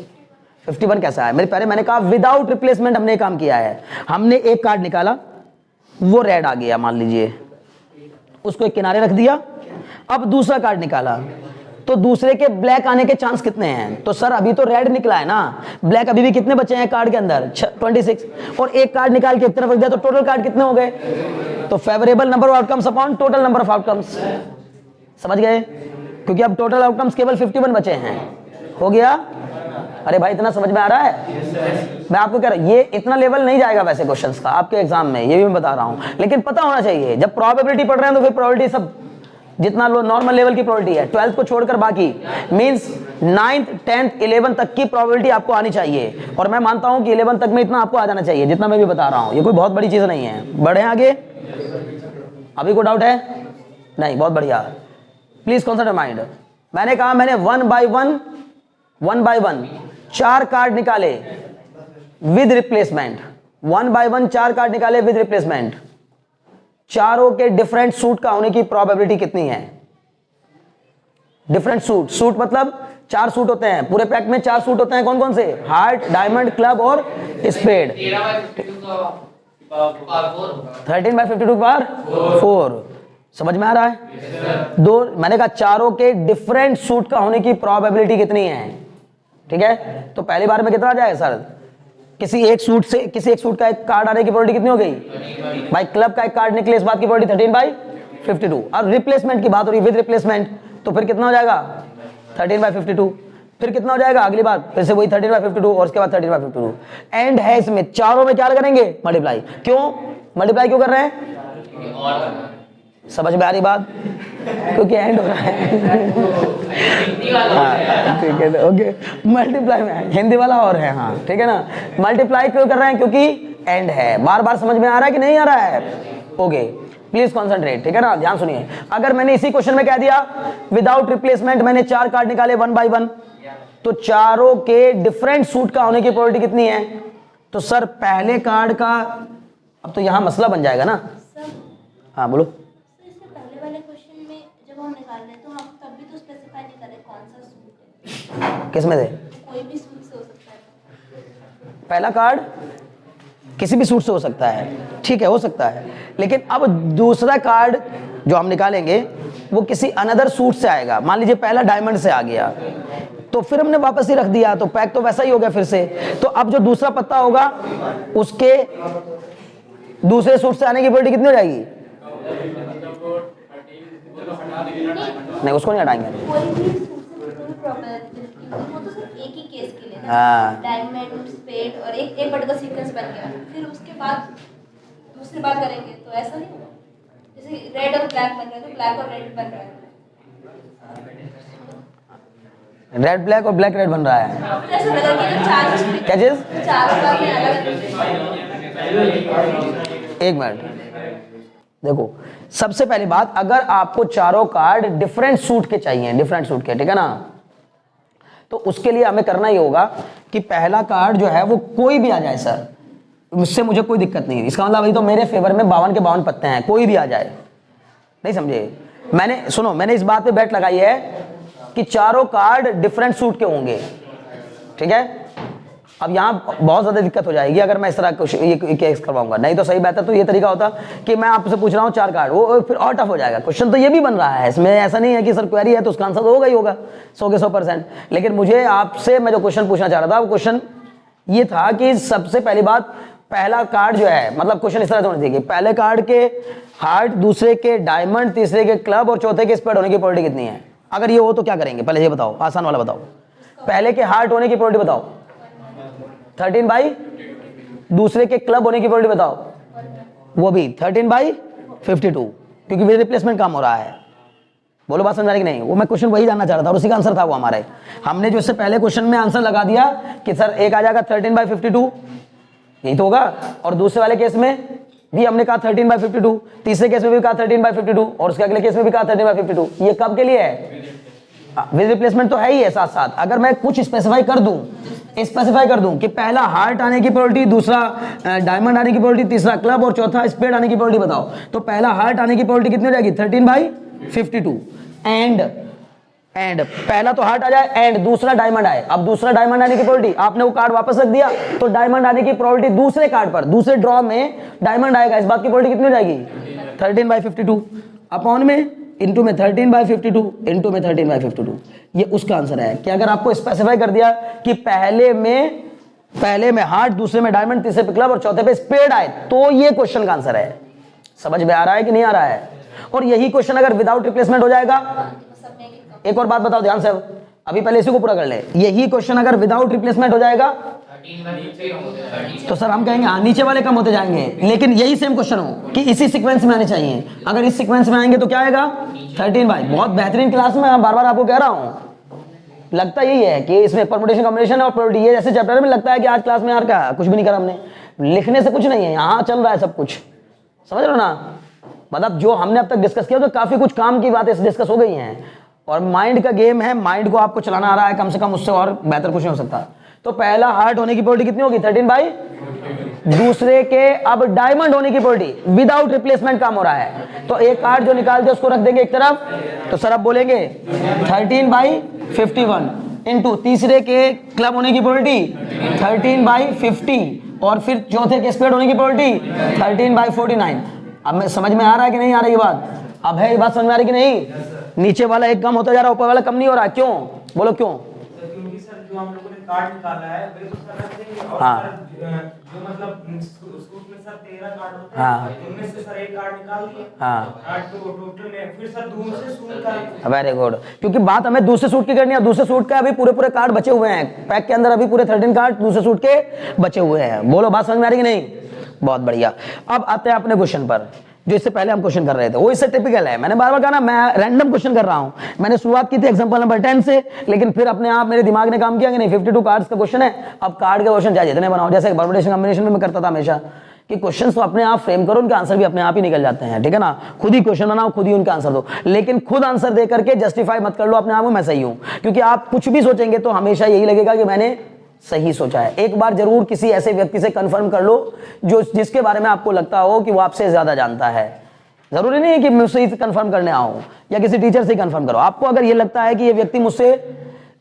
51 कैसा है? मेरे पहले मैंने कहा विदाउट रिप्लेसमेंट हमने काम किया है। हमने एक कार्ड निकाला, वो रेड आ गया मान लीजिए, उसको एक किनारे रख दिया। अब दूसरा कार्ड निकाला तो दूसरे के ब्लैक आने के चांस कितने हैं? तो सर अभी तो रेड निकला है ना, ब्लैक अभी भी कितने बचे हैं कार्ड के अंदर? 26। और एक कार्ड निकाल के एक तरफ रख दिया तो टोटल कार्ड कितने हो गए? तो favourable number of outcomes upon total number of outcomes. समझ गए? क्योंकि अब टोटल आउटकम्स केवल 51 बचे हैं। हो गया? अरे भाई इतना समझ में आ रहा है? मैं आपको कह रहा हूं ये इतना लेवल नहीं जाएगा वैसे क्वेश्चंस का आपके एग्जाम में, ये भी मैं बता रहा हूं, लेकिन पता होना चाहिए। जब प्रोबेबिलिटी पढ़ रहे हैं तो फिर प्रोबेबिलिटी सब जितना नॉर्मल लेवल की प्रोबेबिलिटी है, 12th को छोड़कर बाकी मींस 9th 10th 11th तक की प्रोबेबिलिटी आपको आनी चाहिए। और मैं मानता हूं कि 11th तक में इतना आपको आ जाना चाहिए जितना मैं भी बता रहा हूं। ये कोई बहुत बड़ी चीज नहीं है। बढ़े आगे? अभी कोई डाउट है? नहीं, बहुत बढ़िया। Please concentrate mind. मैंने कहा मैंने वन बाय वन 4 कार्ड निकाले विद रिप्लेसमेंट, 1 by 1 4 कार्ड निकाले विद रिप्लेसमेंट। चारों के डिफरेंट सूट का होने की प्रोबेबिलिटी कितनी है? डिफरेंट सूट मतलब 4 सूट होते हैं पूरे पैक में, 4 सूट होते हैं। कौन कौन से? हार्ट, डायमंड, क्लब और स्पेड। 13/52 बार 4। समझ में आ रहा है? दो मैंने कहा चारों के डिफरेंट सूट का होने की प्रोबेबिलिटी कितनी है? ठीक है, तो पहली बार में कितना आ जाएगा सर? किसी एक सूट का एक कार्ड आने की प्रोबेबिलिटी कितनी हो गई भाई? क्लब का एक कार्ड निकले इस बात की प्रोबेबिलिटी 13/52। और रिप्लेसमेंट की बात हो रही विद रिप्लेसमेंट, तो फिर कितना हो जाएगा? 13/52। फिर कितना हो जाएगा अगली बार? फिर से वही 13/52 और उसके बाद 13/52। एंड है इसमें चारों में क्या करेंगे? मल्टीप्लाई। क्यों मल्टीप्लाई क्यों कर रहे हैं? समझ में आ रही बात? क्योंकि एंड हो रहा है। हाँ ठीक है, ओके। मल्टीप्लाई में हिंदी वाला और है, हाँ ठीक है ना। मल्टीप्लाई क्यों कर रहे हैं? क्योंकि एंड है। बार बार समझ में आ रहा है कि नहीं आ रहा है? ओके, प्लीज कॉन्सेंट्रेट, ठीक है ना, ध्यान सुनिए। अगर मैंने इसी क्वेश्चन में कह दिया विदाउट रिप्लेसमेंट मैंने 4 कार्ड निकाले 1 by 1, तो चारों के डिफरेंट सूट का होने की प्रोबेबिलिटी कितनी है? तो सर पहले कार्ड का, अब तो यहां मसला बन जाएगा ना। हाँ बोलो। पहले वाले क्वेश्चन में जब हम निकाल रहे हैं तो हम तब भी तो स्पेसिफाई नहीं कर रहे कौन सा सूट है। किस में से? कोई भी सूट से हो सकता है। पहला कार्ड किसी भी सूट से हो सकता है, ठीक है, हो सकता है। लेकिन अब दूसरा कार्ड जो हम निकालेंगे वो किसी अनदर सूट से आएगा। मान लीजिए पहला डायमंड से आ गया, तो फिर हमने वापस ही रख दिया, तो पैक तो वैसा ही हो गया फिर से। तो अब जो दूसरा पत्ता होगा उसके दूसरे सूट से आने की प्रोबेबिलिटी कितनी हो जाएगी? नहीं, उसको नहीं हटाएंगे। कोई भी probability, वो तो सिर्फ एक ही केस के लिए ना, हाँ। डायमंड, स्पेड और एक पर्टिकुलर सीक्वेंस बन गया, फिर उसके बाद दूसरी बार करेंगे तो ऐसा नहीं होगा। जैसे रेड और ब्लैक बन रहा है तो ब्लैक और रेड बन रहा है, रेड ब्लैक और ब्लैक रेड बन रहा है। फिर ऐसा लगा कि अगर चार क्या चीज? चार बार में अलग एक मिनट देखो, सबसे पहली बात, अगर आपको चारों कार्ड डिफरेंट सूट के चाहिए, डिफरेंट सूट के, ठीक है ना, तो उसके लिए हमें करना ही होगा कि पहला कार्ड जो है वो कोई भी आ जाए सर, मुझसे मुझे कोई दिक्कत नहीं है। इसका मतलब अभी तो मेरे फेवर में 52 के 52 पत्ते हैं, कोई भी आ जाए। नहीं समझे? मैंने सुनो, मैंने इस बात पे बेट लगाई है कि चारों कार्ड डिफरेंट सूट के होंगे, ठीक है। अब यहाँ बहुत ज्यादा दिक्कत हो जाएगी अगर मैं इस तरह ये केस करवाऊंगा, नहीं तो सही बेहतर तो ये तरीका होता कि मैं आपसे पूछ रहा हूँ 4 कार्ड, वो फिर और टफ हो जाएगा। क्वेश्चन तो ये भी बन रहा है, इसमें ऐसा नहीं है कि सर क्वेरी है तो उसका आंसर तो होगा ही होगा 100 के 100%। लेकिन मुझे आपसे मैं जो क्वेश्चन पूछना चाह रहा था वो क्वेश्चन ये था कि सबसे पहली बात, पहला कार्ड जो है, मतलब क्वेश्चन इस तरह से होना चाहिए, पहले कार्ड के हार्ट, दूसरे के डायमंड, तीसरे के क्लब और चौथे के स्पेड होने की प्रोबेबिलिटी कितनी है? अगर ये हो तो क्या करेंगे? पहले ये बताओ, आसान वाला बताओ। पहले के हार्ट होने की प्रोबेबिलिटी बताओ 13/, दूसरे के क्लब होने की प्रोबेबिलिटी बताओ, वो भी 13/52, क्योंकि वे रिप्लेसमेंट काम हो रहा है। बोलो बात समझ आ रही कि नहीं? वो मैं क्वेश्चन वही जानना चाह रहा था और उसी का आंसर था वो हमारे। हमने जो इससे पहले क्वेश्चन में आंसर लगा दिया कि सर एक आ जाएगा 13/52, यही तो होगा, और दूसरे वाले केस में भी हमने कहा 13/52, तीसरे केस में भी कहा 13/52 और उसके अगले केस में भी कहा 13/52। ये कब के लिए है? विद रिप्लेसमेंट तो है ही है साथ साथ। अगर मैं कुछ स्पेसिफाई कर दूं कि पहला हार्ट आने की प्रोबेबिलिटी, दूसरा डायमंड आने की प्रोबेबिलिटी, तीसरा क्लब और चौथा स्पेड आने की प्रोबेबिलिटी बताओ, तो पहला हार्ट आने की प्रोबेबिलिटी कितनी हो जाएगी? 13/52 एंड पहला तो हार्ट आ जाए एंड दूसरा डायमंड आए। अब दूसरा डायमंड आने की प्रोबेबिलिटी, आपने वो कार्ड वापस रख दिया तो डायमंड आने की प्रोबेबिलिटी दूसरे कार्ड पर, दूसरे ड्रॉ में डायमंड आएगा, इस बात की प्रोबेबिलिटी कितनी हो जाएगी? 13/52 अपॉन में इंटू में 13/52 इंटू में 13/52। ये उसका आंसर है कि अगर आपको स्पेसिफाई कर दिया कि पहले में हार्ट, दूसरे में डायमंड, तीसरे पे क्लब और चौथे पे स्पेड आए, तो ये क्वेश्चन का आंसर है। समझ में आ रहा है कि नहीं आ रहा है? और यही क्वेश्चन अगर विदाउट रिप्लेसमेंट हो जाएगा, एक और बात बताओ ध्यान से, अभी पहले इसी को पूरा कर ले। यही क्वेश्चन अगर विदाउट रिप्लेसमेंट हो जाएगा तो सर हम कहेंगे हाँ नीचे वाले कम होते जाएंगे, लेकिन यही सेम क्वेश्चन हो कि इसी सीक्वेंस में आने चाहिए। अगर इस सीक्वेंस में आएंगे तो क्या आएगा? 13/। बहुत बेहतरीन क्लास में बार बार आपको कह रहा हूं, लगता यही है कि इसमें परमुटेशन, कॉम्बिनेशन और प्रोबेबिलिटी, ये जैसे चैप्टर में लगता है कि आज क्लास में यार क्या कुछ भी नहीं करा हमने, लिखने से कुछ नहीं है, यहाँ चल रहा है सब कुछ। समझ रहे हो ना? मतलब जो हमने अब तक डिस्कस किया तो काफी कुछ काम की बातें डिस्कस हो गई हैं, और माइंड का गेम है, माइंड को आपको चलाना आ रहा है, कम से कम उससे और बेहतर कुछ नहीं हो सकता। तो पहला हार्ट होने की प्रोबेबिलिटी कितनी होगी? 13/, दूसरे के अब डायमंड होने की प्रोबेबिलिटी, विदाउट रिप्लेसमेंट काम हो रहा है, तो एक कार्ड जो निकाल दे उसको रख देंगे एक तरफ, तो सर अब बोलेंगे 13/51 इंटू तीसरे के क्लब होने की प्रोबेबिलिटी 13/50 और फिर चौथे के स्पेड होने की प्रोबेबिलिटी 13/49। अब मैं समझ में आ रहा है कि नहीं आ रही ये बात? अब है ये बात समझ में आ रही कि नहीं? नीचे वाला एक कम होता जा रहा है, ऊपर वाला कम नहीं हो रहा, क्यों? बोलो क्यों? क्योंकि सर जो हम लोगों ने कार्ड निकाला है वे तो सर रख देंगे, और हाँ। सर जो मतलब सूट में सर 13 कार्ड होते हाँ। हैं, उनमें से सर एक कार्ड निकाल दिए। हाँ। 8 तो टोटल में फिर सर दूसरे सूट का। वेरी गुड, क्योंकि बात हमें दूसरे सूट की करनी है। दूसरे सूट का अभी पूरे कार्ड बचे हुए हैं, पैक के अंदर अभी पूरे 13 कार्ड दूसरे सूट के बचे हुए हैं। बोलो बात समझ में आ रही कि नहीं? बहुत बढ़िया। अब आते हैं अपने क्वेश्चन पर, जो इससे पहले हम क्वेश्चन कर रहे थे, वो इससे टिपिकल है। मैंने बार बार कहा ना, मैं रैंडम क्वेश्चन कर रहा हूं। मैंने शुरुआत की थी एग्जांपल नंबर 10 से, लेकिन फिर अपने आप मेरे दिमाग ने काम किया कि नहीं 52 कार्ड्स का क्वेश्चन है, अब कार्ड के क्वेश्चन चाहिए जितने बनाओ, जैसे परमुटेशन कॉम्बिनेशन में मैं करता था हमेशा कि क्वेश्चंस तो अपने आप फ्रेम करो, उनके आंसर भी अपने आप ही निकल जाते हैं, ठीक है ना? खुद ही क्वेश्चन बनाओ, खुद ही उनका आंसर दो, लेकिन खुद आंसर दे करके जस्टिफाई मत कर लो अपने आप को मैं सही हूं, क्योंकि आप कुछ भी सोचेंगे तो हमेशा यही लगेगा कि मैंने सही सोचा है। एक बार जरूर किसी ऐसे व्यक्ति से कंफर्म कर लो जो जिसके बारे में आपको लगता हो कि वो आपसे ज्यादा जानता है। जरूरी नहीं है कि मुझसे ही कंफर्म करने आओ या किसी टीचर से कंफर्म करो। आपको अगर ये लगता है कि ये व्यक्ति मुझसे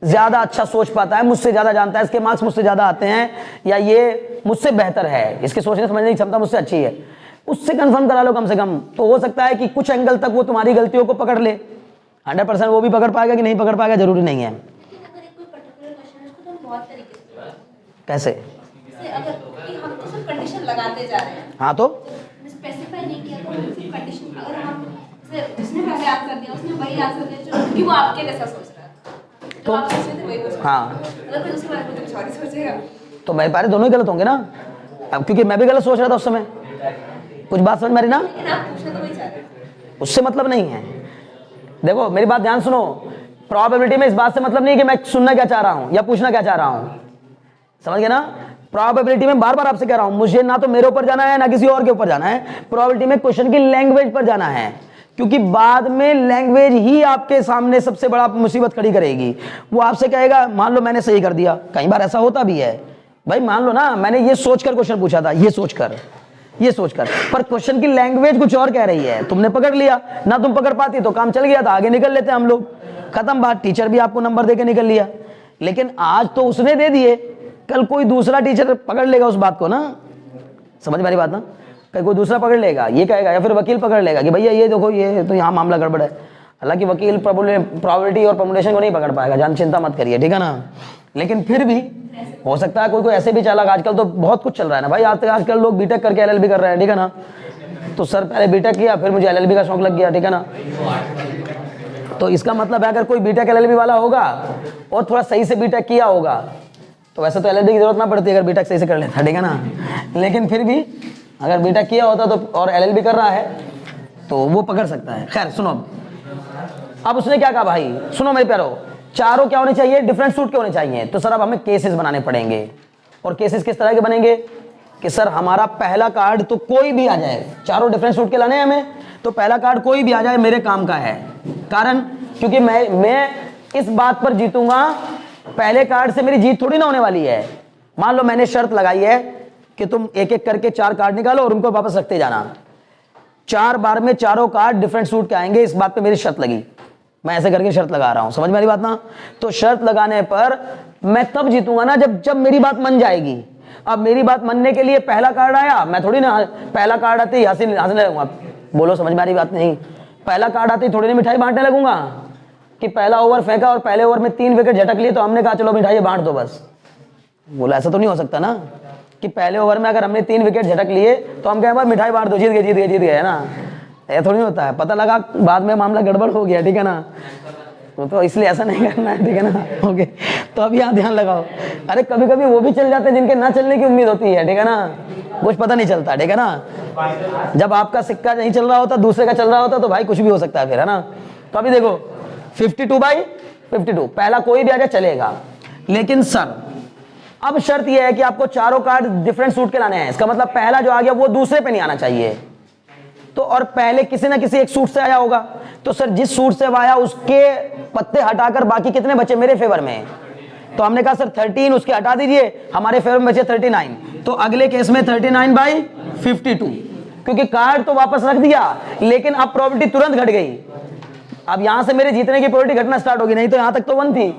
ज्यादा अच्छा सोच पाता है, मुझसे ज्यादा जानता है, इसके मार्क्स मुझसे ज्यादा आते हैं, या ये मुझसे बेहतर है, इसके सोचने समझने की क्षमता मुझसे अच्छी है, उससे कंफर्म करा लो कम से कम। तो हो सकता है कि कुछ एंगल तक वो तुम्हारी गलतियों को पकड़ ले। 100% वो भी पकड़ पाएगा कि नहीं पकड़ पाएगा जरूरी नहीं है। लेकिन अगर एक कोई बहुत तरीके से। कैसे? जैसे अगर कि हम तो सिर्फ कंडीशन लगाते जा रहे हैं, हाँ तो स्पेसिफाई नहीं किया तो हम सिर्फ कंडीशन, अगर हम जैसे जिसने पहले आंसर दिया उसने वही आंसर दिया जो कि वो आपके जैसा सोच रहा है, जो आप सोच रहे थे वही वो सोच रहा है। हाँ, अगर कोई उसके बारे में कुछ और ही सोचेगा तो मेरे पारे दोनों ही गलत होंगे ना, अब क्योंकि मैं भी गलत सोच रहा था उस समय। कुछ बात समझ में आ रही ना? लेकिन आप पूछना तो वही चाह रहे हैं। उससे मतलब नहीं है। देखो मेरी बात ध्यान सुनो, प्रोबेबिलिटी में इस बात से मतलब नहीं कि मैं सुनना क्या चाह रहा हूं या पूछना क्या चाह रहा हूं, समझ गए ना? प्रोबेबिलिटी में बार बार आपसे कह रहा हूं, मुझे ना तो मेरे ऊपर जाना है ना किसी और के ऊपर जाना है, प्रोबेबिलिटी में क्वेश्चन की लैंग्वेज पर जाना है, क्योंकि बाद में लैंग्वेज ही आपके सामने सबसे बड़ा मुसीबत खड़ी करेगी। वो आपसे कहेगा मान लो मैंने सही कर दिया, कई बार ऐसा होता भी है भाई, मान लो ना मैंने ये सोचकर क्वेश्चन पूछा था, ये सोचकर, पर क्वेश्चन की लैंग्वेज कुछ और कह रही है, तुमने पकड़ लिया ना, तुम पकड़ पाती तो काम चल गया था, आगे निकल लेते हम लोग, खत्म बात, टीचर भी आपको नंबर देके निकल लिया। लेकिन आज तो उसने दे दिए, कल कोई दूसरा टीचर पकड़ लेगा उस बात को ना, समझ मेरी बात ना, कल कोई दूसरा पकड़ लेगा, ये कहेगा, या फिर वकील पकड़ लेगा कि भैया ये देखो ये तो यहाँ मामला गड़बड़ है। हालांकि वकील प्रोबेबिलिटी और परमुटेशन को नहीं पकड़ पाएगा, जान चिंता मत करिए, ठीक है ना। लेकिन फिर भी हो सकता है कोई ऐसे भी चालाक, आजकल तो बहुत कुछ चल रहा है ना भाई, आजकल लोग बीटेक करके एलएलबी कर रहे हैं, ठीक है ना। तो सर पहले बीटेक किया, फिर मुझे एलएलबी का शौक लग गया, ठीक है ना। तो इसका मतलब है अगर कोई बीटेक एलएलबी वाला होगा और थोड़ा सही से बीटेक किया होगा, तो वैसे तो एलएलबी की जरूरत ना पड़ती अगर बीटेक सही से कर लेता, ठीक है ना। लेकिन फिर भी अगर बीटेक किया होता तो और एलएलबी कर रहा है तो वो पकड़ सकता है। खैर सुनो, अब उसने क्या कहा भाई, सुनो मेरे प्यारो, चारों क्या होने चाहिए, डिफरेंट सूट के होने चाहिए। तो सर अब हमें केसेस बनाने पड़ेंगे, और केसेस किस तरह के बनेंगे कि सर हमारा पहला कार्ड तो कोई भी आ जाए, चारों डिफरेंट सूट के लाने हैं हमें, तो पहला कार्ड कोई भी आ जाए मेरे काम का है। कारण क्योंकि मैं इस बात पर जीतूंगा, पहले कार्ड से मेरी जीत थोड़ी ना होने वाली है। मान लो मैंने शर्त लगाई है कि तुम एक एक करके 4 कार्ड निकालो और उनको वापस रखते जाना, 4 बार में चारों कार्ड डिफरेंट सूट के आएंगे, इस बात पे मेरी शर्त लगी, मैं ऐसे करके शर्त लगा रहा हूं, समझ में आ रही बात ना। तो शर्त लगाने पर मैं तब जीतूंगा ना जब मेरी बात मन जाएगी। अब मेरी बात मनने के लिए पहला कार्ड आया, मैं थोड़ी ना पहला कार्ड आते ही हंसने लगूंगा, बोलो समझ में आ रही बात नहीं, पहला कार्ड आते ही थोड़ी ना मिठाई बांटने लगूंगा कि पहला ओवर फेंका और पहले ओवर में 3 विकेट झटक लिए तो हमने कहा चलो मिठाई बांट दो बस, बोला ऐसा तो नहीं हो सकता ना कि पहले ओवर में अगर हमने 3 विकेट झटक लिए तो हम कहें भाई मिठाई बांट दो, जीत गए है ना, ये थोड़ी होता है। पता लगा बाद में मामला गड़बड़ हो गया, ठीक है ना, तो इसलिए ऐसा नहीं करना है, ठीक है ना। ओके, तो अब यहाँ ध्यान लगाओ, अरे कभी कभी वो भी चल जाते हैं जिनके ना चलने की उम्मीद होती है, ठीक है ना, कुछ पता नहीं चलता, ठीक है ना। जब आपका सिक्का नहीं चल रहा होता, दूसरे का चल रहा होता तो भाई कुछ भी हो सकता है फिर, है ना। तो अभी देखो 52/52, पहला कोई भी आ जाए चलेगा, लेकिन सर अब शर्त यह है कि आपको चारों कार्ड डिफरेंट सूट के लाने हैं। इसका मतलब पहला जो आ गया वो दूसरे पे नहीं आना चाहिए, तो और पहले किसी ना किसी एक सूट से आया होगा, तो सर जिस सूट से आया उसके पत्ते हटाकर बाकी कितने बचे मेरे फेवर में, तो हमने कहा सर 13 उसके हटा दीजिए, हमारे फेवर में बचे 39, तो अगले केस में 39/52, क्योंकि कार्ड तो वापस रख दिया लेकिन अब प्रोबेबिलिटी तुरंत घट गई। अब यहां से मेरे जीतने की प्रोबेबिलिटी घटना स्टार्ट होगी, नहीं तो यहां तक तो 1 थी,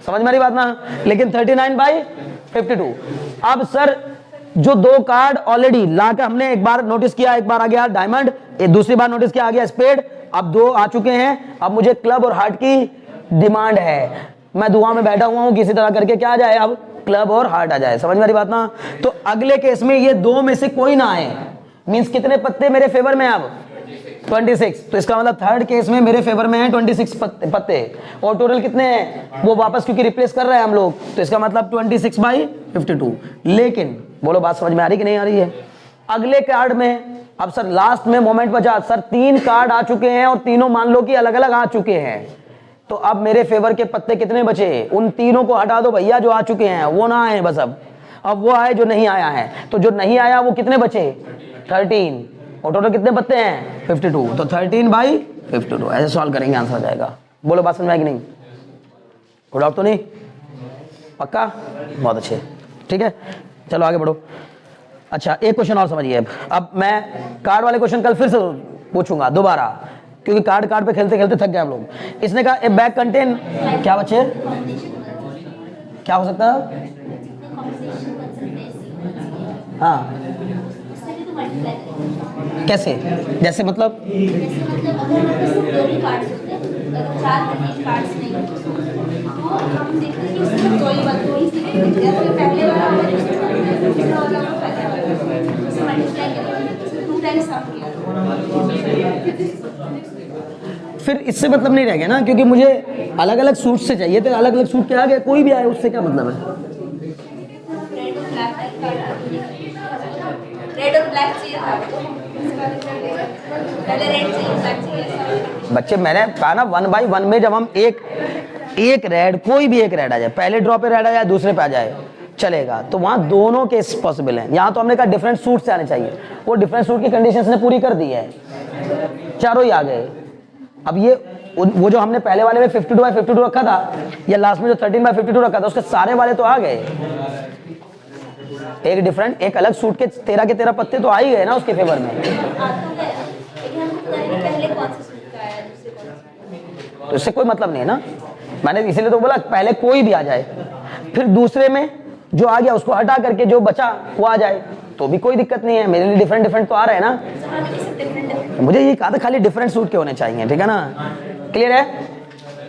समझ में आ रही बात ना। लेकिन 39/52। अब सर जो 2 कार्ड ऑलरेडी लाकर हमने एक बार नोटिस किया, एक बार आ गया डायमंड, एक दूसरी बार नोटिस किया आ गया स्पेड, अब 2 आ चुके हैं, अब मुझे क्लब और हार्ट की डिमांड है। मैं दुआ में बैठा हुआ हूं किसी तरह करके क्या आ जाए, अब क्लब और हार्ट आ जाए, समझ में आ रही बात ना। तो अगले केस में ये 2 में से कोई ना आए, मींस कितने पत्ते मेरे फेवर में, अब 26, तो इसका मतलब थर्ड केस में मेरे फेवर में है 26 पत्ते, और टोटल कितने हैं वो वापस क्योंकि रिप्लेस कर रहे हैं हम लोग, तो इसका मतलब 26/52। लेकिन बोलो बात समझ में आ रही कि नहीं आ रही है। अगले कार्ड में अब सर लास्ट में मोमेंट बचा, सर 3 कार्ड आ चुके हैं और तीनों मान लो कि अलग अलग आ चुके हैं, तो अब मेरे फेवर के पत्ते कितने बचे, उन तीनों को हटा दो भैया, जो आ चुके हैं वो ना आए बस, अब वो आए जो नहीं आया है, तो जो नहीं आया वो कितने बचे 13, और टोटल कितने पत्ते हैं 52, तो 13/52 ऐसे सॉल्व करेंगे, आंसर आ जाएगा। बोलो बात समझ में आई कि नहीं, कोई डाउट तो नहीं, पक्का, बहुत अच्छे, ठीक है, चलो आगे बढ़ो। अच्छा एक क्वेश्चन और समझिए, अब मैं कार्ड वाले क्वेश्चन कल फिर से पूछूंगा दोबारा, क्योंकि कार्ड पे खेलते खेलते थक गए हम लोग। इसने कहा ए बैग कंटेन, क्या बच्चे क्या हो सकता है, हाँ कैसे, जैसे मतलब अगर हमारे पास 2 ही कार्ड्स होते हैं, अगर 4 कार्ड्स नहीं होते तो हम देखते हैं कि इसमें दो ही सीखे दिखते हैं, तो पहले वाला हमें दूसरा वाला हमें पहले वाला उससे मल्टीप्लाई किया 2 टाइम्स सम किया। फिर इससे मतलब नहीं रह गया ना, क्योंकि मुझे अलग अलग सूट से चाहिए, तो अलग अलग सूट क्या आ गया, कोई भी आए उससे क्या मतलब है। रेड और ब्लैक चाहिए था, पहले रेड चाहिए ब्लैक चाहिए। बच्चे मैंने कहा ना 1 by 1 में जब हम एक रेड, कोई भी एक रेड आ जाए, पहले ड्रॉ पे रेड आ जाए, दूसरे पे आ जाए, चलेगा, तो वहां दोनों केस पॉसिबल हैं। यहाँ तो हमने कहा डिफरेंट सूट से आने चाहिए, वो डिफरेंट सूट की कंडीशंस ने पूरी कर दी है, चारों ही आ गए। अब ये वो जो हमने पहले वाले में 52 by 52 रखा था, या लास्ट में जो 13 by 52 रखा था, उसके सारे वाले तो आ गए। एक डिफरेंट, एक अलग सूट के 13 के 13 पत्ते तो आ ही गए ना उसके फेवर में। तो इससे कोई मतलब नहीं है ना, मैंने इसीलिए तो बोला पहले कोई भी आ जाए, फिर दूसरे में जो आ गया उसको हटा करके जो बचा वो आ जाए, तो भी कोई दिक्कत नहीं है। मेरे लिए डिफरेंट डिफरेंट तो आ रहा है ना, मुझे ये कहा था खाली डिफरेंट सूट के होने चाहिए, ठीक है ना, क्लियर है।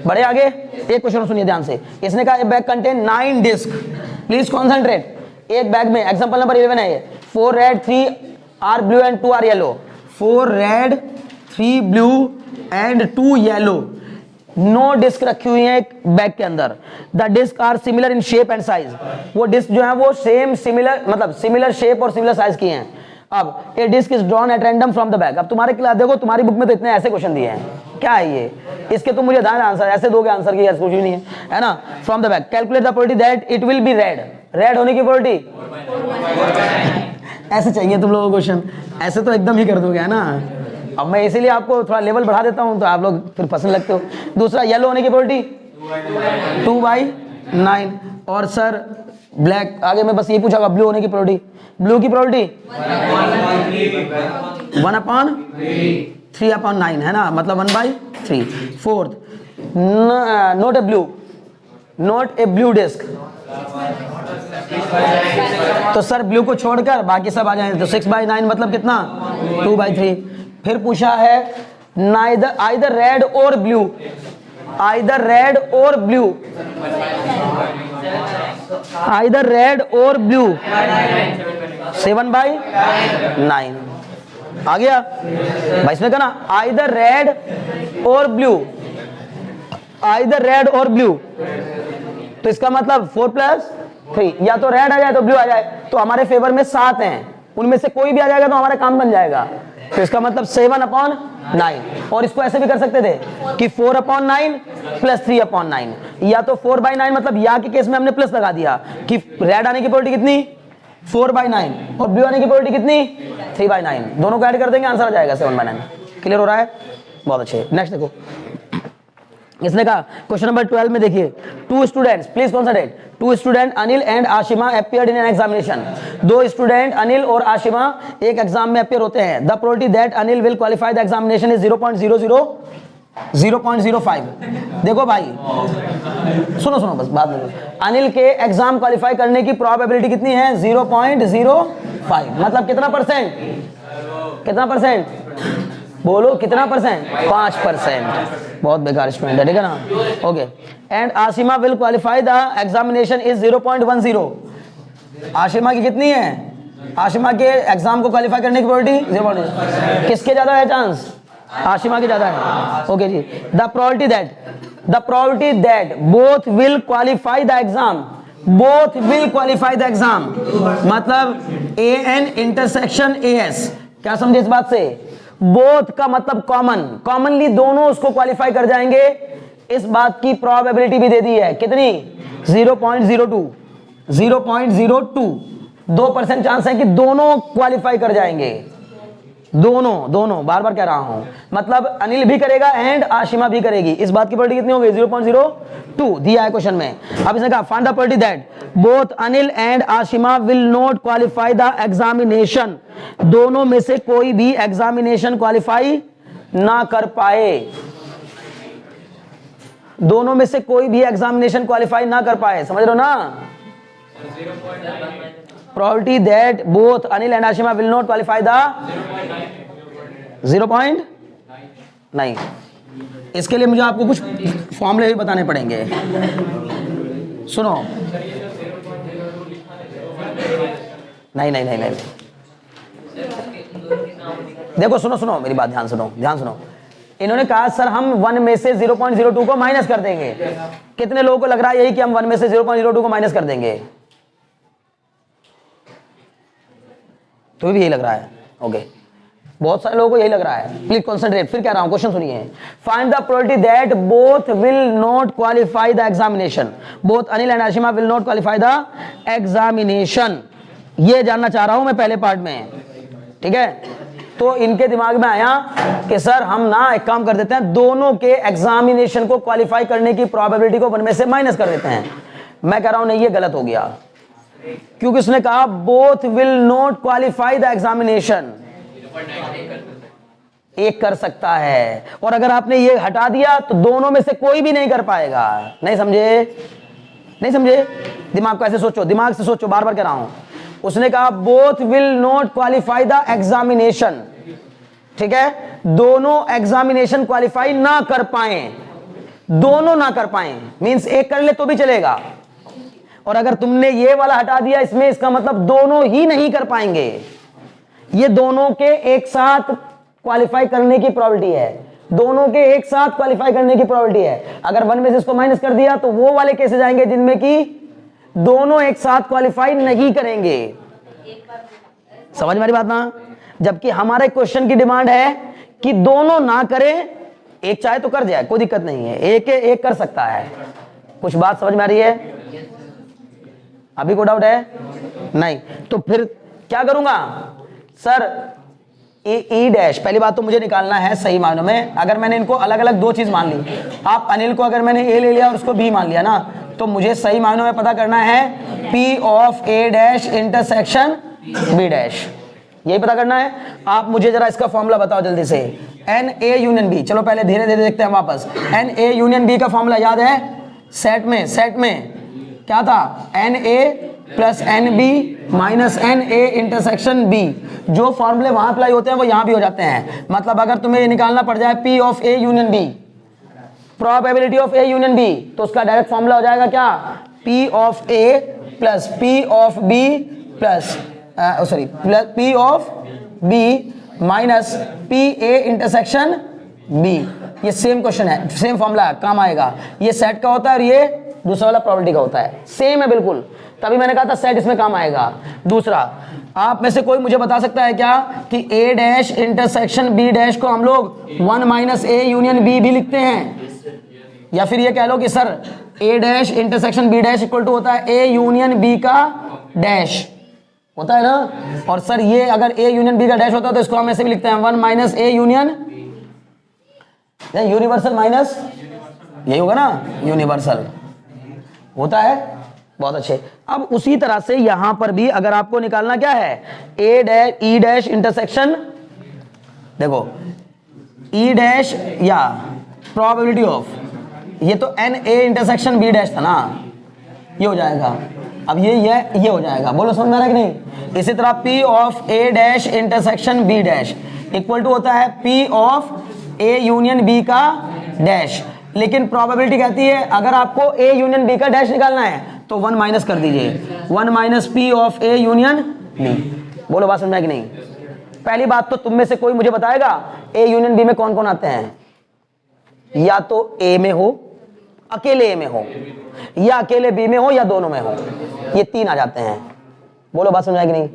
बड़े आगे एक क्वेश्चन सुनिए ध्यान से। इसने कहा bag contain 9 disc, please concentrate. एक बैग में एग्जांपल नंबर 11 है ये, 4 red 3 are blue and 2 are yellow. 4 red 3 blue and 2 yellow, 9 disc रखी हुई है एक बैग के अंदर। The disc are similar in shape and size, वो डिस्क जो है वो सेम सिमिलर, मतलब सिमिलर शेप और सिमिलर साइज की हैं। अब a disc is drawn at random from the bag. अब तुम्हारे क्लास देखो, तुम्हारी बुक में तो इतने ऐसे क्वेश्चन दिए हैं, क्या है ये, इसके तो मुझे दाएं आंसर ऐसे दोगे आंसर की, ऐसा कुछ भी नहीं है ना। From the bag calculate the probability that it will be red, red होने की प्रोबेबिलिटी ऐसे चाहिए तुम लोगों को क्वेश्चन, ऐसे तो एकदम ही कर दोगे, है ना। अब मैं इसीलिए आपको थोड़ा लेवल बढ़ा देता हूं, तो आप लोग फिर पसंद लगते हो। दूसरा येलो होने की प्रोबेबिलिटी 2 by 9, और सर ब्लैक, आगे मैं बस ये पूछा ब्लू होने की प्रोबेबिलिटी, ब्लू की प्रोबेबिलिटी 1/3/9 है ना, मतलब 1/3। Fourth, not a blue, not a blue disc, तो सर ब्लू को छोड़कर बाकी सब आ जाए, तो 6/9 मतलब कितना 2/3। फिर पूछा है नाइदर आइदर रेड और ब्लू, आइदर रेड और ब्लू, आइदर रेड और ब्लू 7/9 आ गया भाई। इसमें कहना आइदर रेड और ब्लू, आइदर रेड और ब्लू, तो इसका मतलब 4+3, या तो रेड आ जाए तो ब्लू आ जाए, तो हमारे फेवर में 7 हैं, उनमें से कोई भी आ जाएगा तो हमारा काम बन जाएगा। तो इसका मतलब 7/9, और इसको ऐसे भी कर सकते थे कि 4/9 + 3/9, या तो 4/9 मतलब या के केस में हमने प्लस लगा दिया कि रेड आने की प्रोबेबिलिटी कितनी 4/9 और ब्लू आने की प्रोबेबिलिटी कितनी 3/9, दोनों को ऐड कर देंगे आंसर आ जाएगा 7/9। क्लियर हो रहा है, बहुत अच्छे। नेक्स्ट देखो, इसने कहा क्वेश्चन नंबर 12 में देखिए, 2 students, please concentrate, 2 student Anil and Ashima appeared in an examination. 2 student Anil और आशिमा एक एग्जाम में अपीयर होते हैं। The probability that Anil will qualify the examination is 0.05। देखो भाई सुनो बस बात में, अनिल के एग्जाम क्वालिफाई करने की प्रोबेबिलिटी कितनी है 0.05, मतलब कितना परसेंट, कितना परसेंट बोलो, कितना परसेंट 5%। बहुत बेकार स्टूडेंट है, ठीक है ना, okay. And Ashima will qualify the examination is 0.10। Ashima की कितनी है, आशिमा के एग्जाम को क्वालिफाई करने की प्रोबेबिलिटी 0.10, किसके ज्यादा है चांस, आशिमा की ज्यादा है, okay ji. The probability that both will qualify the exam, both will qualify the exam मतलब AN इंटरसेक्शन AS, क्या समझे इस बात से, बोथ का मतलब कॉमन, कॉमनली दोनों उसको क्वालिफाई कर जाएंगे, इस बात की प्रोबेबिलिटी भी दे दी है, कितनी 0.02, 2% चांस है कि दोनों क्वालिफाई कर जाएंगे, दोनों बार बार कह रहा हूं, मतलब अनिल भी करेगा एंड आशिमा भी करेगी, इस बात की प्रोबेबिलिटी कितनी होगी 0.02 दिया है क्वेश्चन में। अब इसने कहा find the probability that both Anil and Ashima will not qualify the examination, दोनों में से कोई भी एग्जामिनेशन क्वालिफाई ना कर पाए, दोनों में से कोई भी एग्जामिनेशन क्वालिफाई ना कर पाए, समझ रहे हो ना। Probability that both Anil and Ashima will not qualify the 0.9, इसके लिए मुझे आपको कुछ फॉर्मूले भी बताने पड़ेंगे। सुनो, नहीं नहीं नहीं नहीं, देखो सुनो सुनो मेरी बात, ध्यान सुनो ध्यान सुनो। इन्होंने कहा सर हम 1 में से 0.02 को माइनस कर देंगे। कितने लोगों को लग रहा है यही कि हम 1 में से 0.02 को माइनस कर देंगे? तो भी यही लग रहा है, ओके। बहुत सारे लोगों को यही लग रहा है। प्लीज कॉन्सेंट्रेट, फिर कह रहा हूं, क्वेश्चन सुनिए। Find the probability that both will not qualify the examination. Both Anil and Ashima will not qualify the examination. ये जानना चाह रहा हूं मैं पहले पार्ट में, ठीक है। तो इनके दिमाग में आया कि सर हम ना एक काम कर देते हैं, दोनों के एग्जामिनेशन को क्वालिफाई करने की प्रोबेबिलिटी को 1 में से माइनस कर देते हैं। मैं कह रहा हूं नहीं, ये गलत हो गया, क्योंकि उसने कहा both will not qualify the examination. एक कर सकता है, और अगर आपने ये हटा दिया तो दोनों में से कोई भी नहीं कर पाएगा। नहीं समझे? नहीं समझे? दिमाग को ऐसे सोचो, दिमाग से सोचो, बार बार कह रहा हूं। उसने कहा both will not qualify the examination, ठीक है। दोनों एग्जामिनेशन क्वालिफाई ना कर पाए, दोनों ना कर पाए मींस एक कर ले तो भी चलेगा। और अगर तुमने ये वाला हटा दिया इसमें, इसका मतलब दोनों ही नहीं कर पाएंगे। ये दोनों के एक साथ क्वालिफाई करने की प्रोबेबिलिटी है, दोनों के एक साथ क्वालिफाई करने की प्रोबेबिलिटी है। अगर 1 में से इसको माइनस कर दिया तो वो वाले केसेस आएंगे जिनमें कि दोनों एक साथ क्वालिफाई नहीं करेंगे। समझ मेरी बात ना? जबकि हमारे क्वेश्चन की डिमांड है कि दोनों ना करें, एक चाहे तो कर जाए, कोई दिक्कत नहीं है, एक कर सकता है। कुछ बात समझ में आ रही है? अभी कोई डाउट है? नहीं। तो फिर क्या करूंगा सर? ई डैश, पहली बात तो मुझे निकालना है सही मायनों में। अगर मैंने इनको अलग अलग दो चीज मान ली, आप अनिल को अगर मैंने ए ले लिया और उसको बी मान लिया ना, तो मुझे सही मायनों में पता करना है P of A dash intersection B dash, यही पता करना है। आप मुझे जरा इसका फॉर्मूला बताओ जल्दी से। एन ए यूनियन बी, चलो पहले धीरे धीरे देखते हैं वापस। एन ए यूनियन बी का फॉर्मूला याद है? सेट में क्या था? N A plus n B minus n A intersection B. जो फॉर्मूले वहां अप्लाई होते हैं वो यहां भी हो जाते हैं। मतलब अगर तुम्हें ये निकालना पड़ जाए P of A union B, probability of A union B, तो उसका डायरेक्ट फॉर्मूला हो जाएगा क्या? P of A plus P of B plus sorry plus P of B minus P A intersection B. ये सेम क्वेश्चन है, सेम फॉर्मूला है, काम आएगा। ये सेट का होता है और ये दूसरा वाला प्रोबेबिलिटी का होता है, सेम है बिल्कुल। तभी मैंने कहा था सेट इसमें काम आएगा। दूसरा, आप में से कोई मुझे बता सकता है क्या कि ए डैश इंटरसेक्शन बी डैश को हम लोग 1 माइनस ए यूनियन बी भी लिखते हैं? या फिर ये कह लो कि sir A dash intersection B dash equal to होता है ए यूनियन बी का डैश, होता है ना। और सर ये अगर ए यूनियन बी का डैश होता है तो इसको हम ऐसे भी लिखते हैं 1 minus A union universal minus, यही होगा ना, यूनिवर्सल होता है। बहुत अच्छे। अब उसी तरह से यहां पर भी अगर आपको निकालना क्या है, A dash E dash intersection, देखो ई डैश या प्रोबेबिलिटी ऑफ, ये तो n A intersection B dash था ना, ये हो जाएगा। अब ये हो जाएगा, बोलो समझ में आ रहा है कि नहीं? इसी तरह P of A dash intersection B dash equal to होता है P of A union B का डैश। लेकिन प्रोबेबिलिटी कहती है अगर आपको ए यूनियन बी का डैश निकालना है तो 1 माइनस कर दीजिए, 1 minus P of A union B. बोलो बात समझ में कि नहीं? पहली बात तो तुम में से कोई मुझे बताएगा ए यूनियन बी में कौन कौन आते हैं? या तो ए में हो, अकेले ए में हो, या अकेले बी में हो, या दोनों में हो, ये 3 आ जाते हैं। बोलो बात समझ में कि नहीं?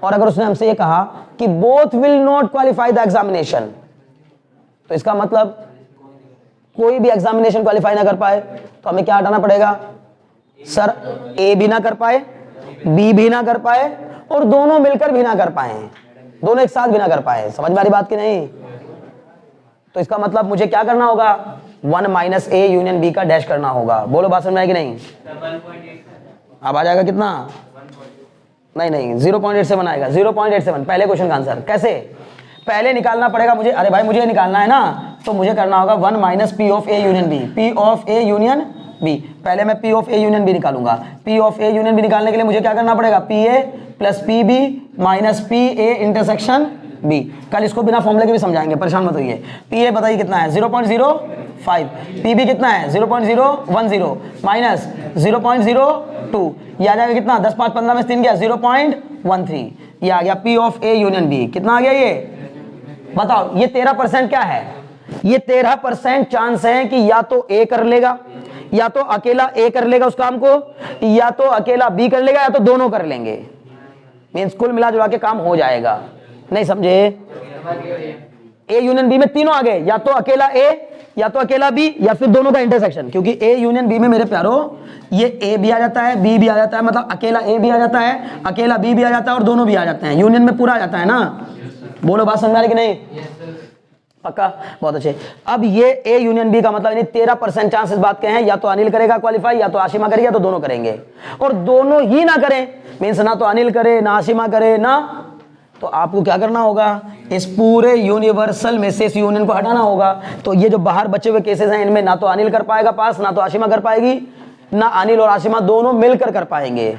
और अगर उसने हमसे ये कहा कि both will not qualify the examination, तो इसका मतलब कोई भी एग्जामिनेशन क्वालिफाई ना कर पाए तो हमें क्या हटाना पड़ेगा? सर ए भी ना कर पाए, बी भी ना कर पाए, और दोनों मिलकर भी ना कर पाए, दोनों एक साथ भी ना कर पाए। समझ में आ रही बात की नहीं? तो इसका मतलब मुझे क्या करना होगा? 1 माइनस ए यूनियन बी का डैश करना होगा। बोलो बात समझ में आएगी नहीं? अब आ जाएगा कितना? नहीं 0.87 आएगा, 0.87 पहले क्वेश्चन का आंसर। कैसे? पहले निकालना पड़ेगा मुझे, अरे भाई मुझे निकालना है ना, तो मुझे करना होगा 1 minus P of A union B, P of A union B. पहले मैं P of A union B निकालूंगा। P of A union B निकालने के लिए मुझे क्या करना पड़ेगा? P A plus P B minus P A intersection B. कल इसको बिना फॉर्मूले के भी समझाएंगे, परेशान मत होइए। पी ए बताइए कितना है 0.05, पी बी कितना है 0.010 माइनस 0.02, ये आ जाएगा कितना 10 5 15 में 3 गया 0.13, ये आ गया P of A union B. कितना आ गया ये बताओ? ये 13% क्या है? ये 13% चांस है कि या तो ए कर लेगा, या तो अकेला ए कर लेगा उस काम को, या तो अकेला बी कर लेगा, या तो दोनों कर लेंगे। मींस कुल मिला जुला के काम हो जाएगा। नहीं समझे? ए यूनियन बी में तीनों आ गए, या तो अकेला ए, या तो अकेला बी, या फिर दोनों का इंटरसेक्शन। क्योंकि ए यूनियन बी में मेरे प्यारो ये ए भी आ जाता है, बी भी आ जाता है, मतलब अकेला ए भी आ जाता है, अकेला बी भी आ जाता है और दोनों भी आ जाते हैं। यूनियन में पूरा आ जाता है ना। बोलो बात समझ आ रही कि नहीं? पक्का? बहुत अच्छे। अब ये ए यूनियन बी का मतलब 13% चांस इस बात के हैं, या तो अनिल करेगा क्वालिफाई, या तो आशिमा करेगी, या तो दोनों करेंगे। और दोनों ही ना करें मीन्स ना तो अनिल करे ना आशिमा करे ना, तो आपको क्या करना होगा? इस पूरे यूनिवर्सल में से इस यूनियन को हटाना होगा। तो ये जो बाहर बचे हुए केसेस हैं इनमें ना तो अनिल कर पाएगा पास, ना तो आशिमा कर पाएगी, ना अनिल और आशिमा दोनों मिलकर कर पाएंगे।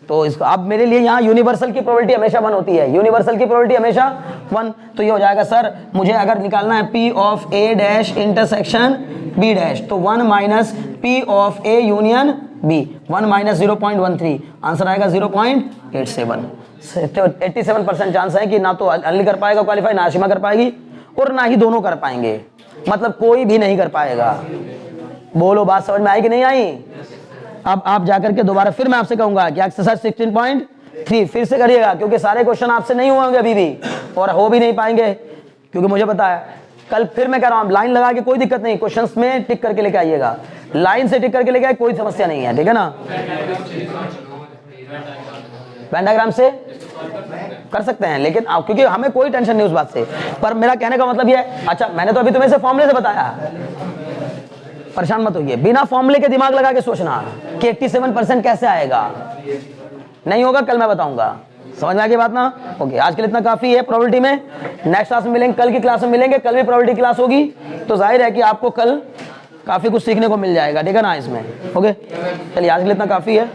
तो इसको अब मेरे लिए यहाँ यूनिवर्सल की प्रोबेबिलिटी हमेशा 1 होती है, यूनिवर्सल की प्रोबेबिलिटी हमेशा 1। तो ये हो जाएगा सर मुझे अगर निकालना है P of A dash intersection B dash, तो 1 minus P of A union B, 1 minus 0.13, answer आएगा 0.87। 87% चांस है कि ना तो अनिल कर पाएगा क्वालिफाई, ना आशिमा कर पाएगी, और ना ही दोनों कर पाएंगे, मतलब कोई भी नहीं कर पाएगा। बोलो बात समझ में आई कि नहीं आई? अब आप जाकर के दोबारा फिर मैं आपसे कहूंगा कि एक्सरसाइज 16.3 फिर से करिएगा, क्योंकि सारे क्वेश्चन आपसे नहीं हुए होंगे अभी भी, और हो भी नहीं पाएंगे, क्योंकि मुझे पता है। कल फिर मैं कह रहा हूं लाइन लगा के कोई दिक्कत नहीं, क्वेश्चंस में टिक करके लेके आइएगा, लाइन से टिक करके लेके आए, कोई समस्या नहीं है, ठीक है ना? पेंटाग्राम से कर सकते हैं, लेकिन क्योंकि हमें कोई टेंशन नहीं उस बात से। पर मेरा कहने का मतलब ये है, अच्छा मैंने तो अभी तुम्हें से फॉर्मूले से बताया, परेशान मत होइए। बिना फॉर्मूले के दिमाग लगा के सोचना कि 87% कैसे आएगा, नहीं होगा, कल मैं बताऊंगा। समझ में आ गई बात ना? ओके, आज के लिए इतना काफी है प्रोबेबिलिटी में। नेक्स्ट क्लास में मिलेंगे, कल की क्लास में मिलेंगे, कल भी प्रोबेबिलिटी क्लास होगी, तो जाहिर है कि आपको कल काफी कुछ सीखने को मिल जाएगा, ठीक है ना इसमें? ओके चलिए, आज के लिए इतना काफी है।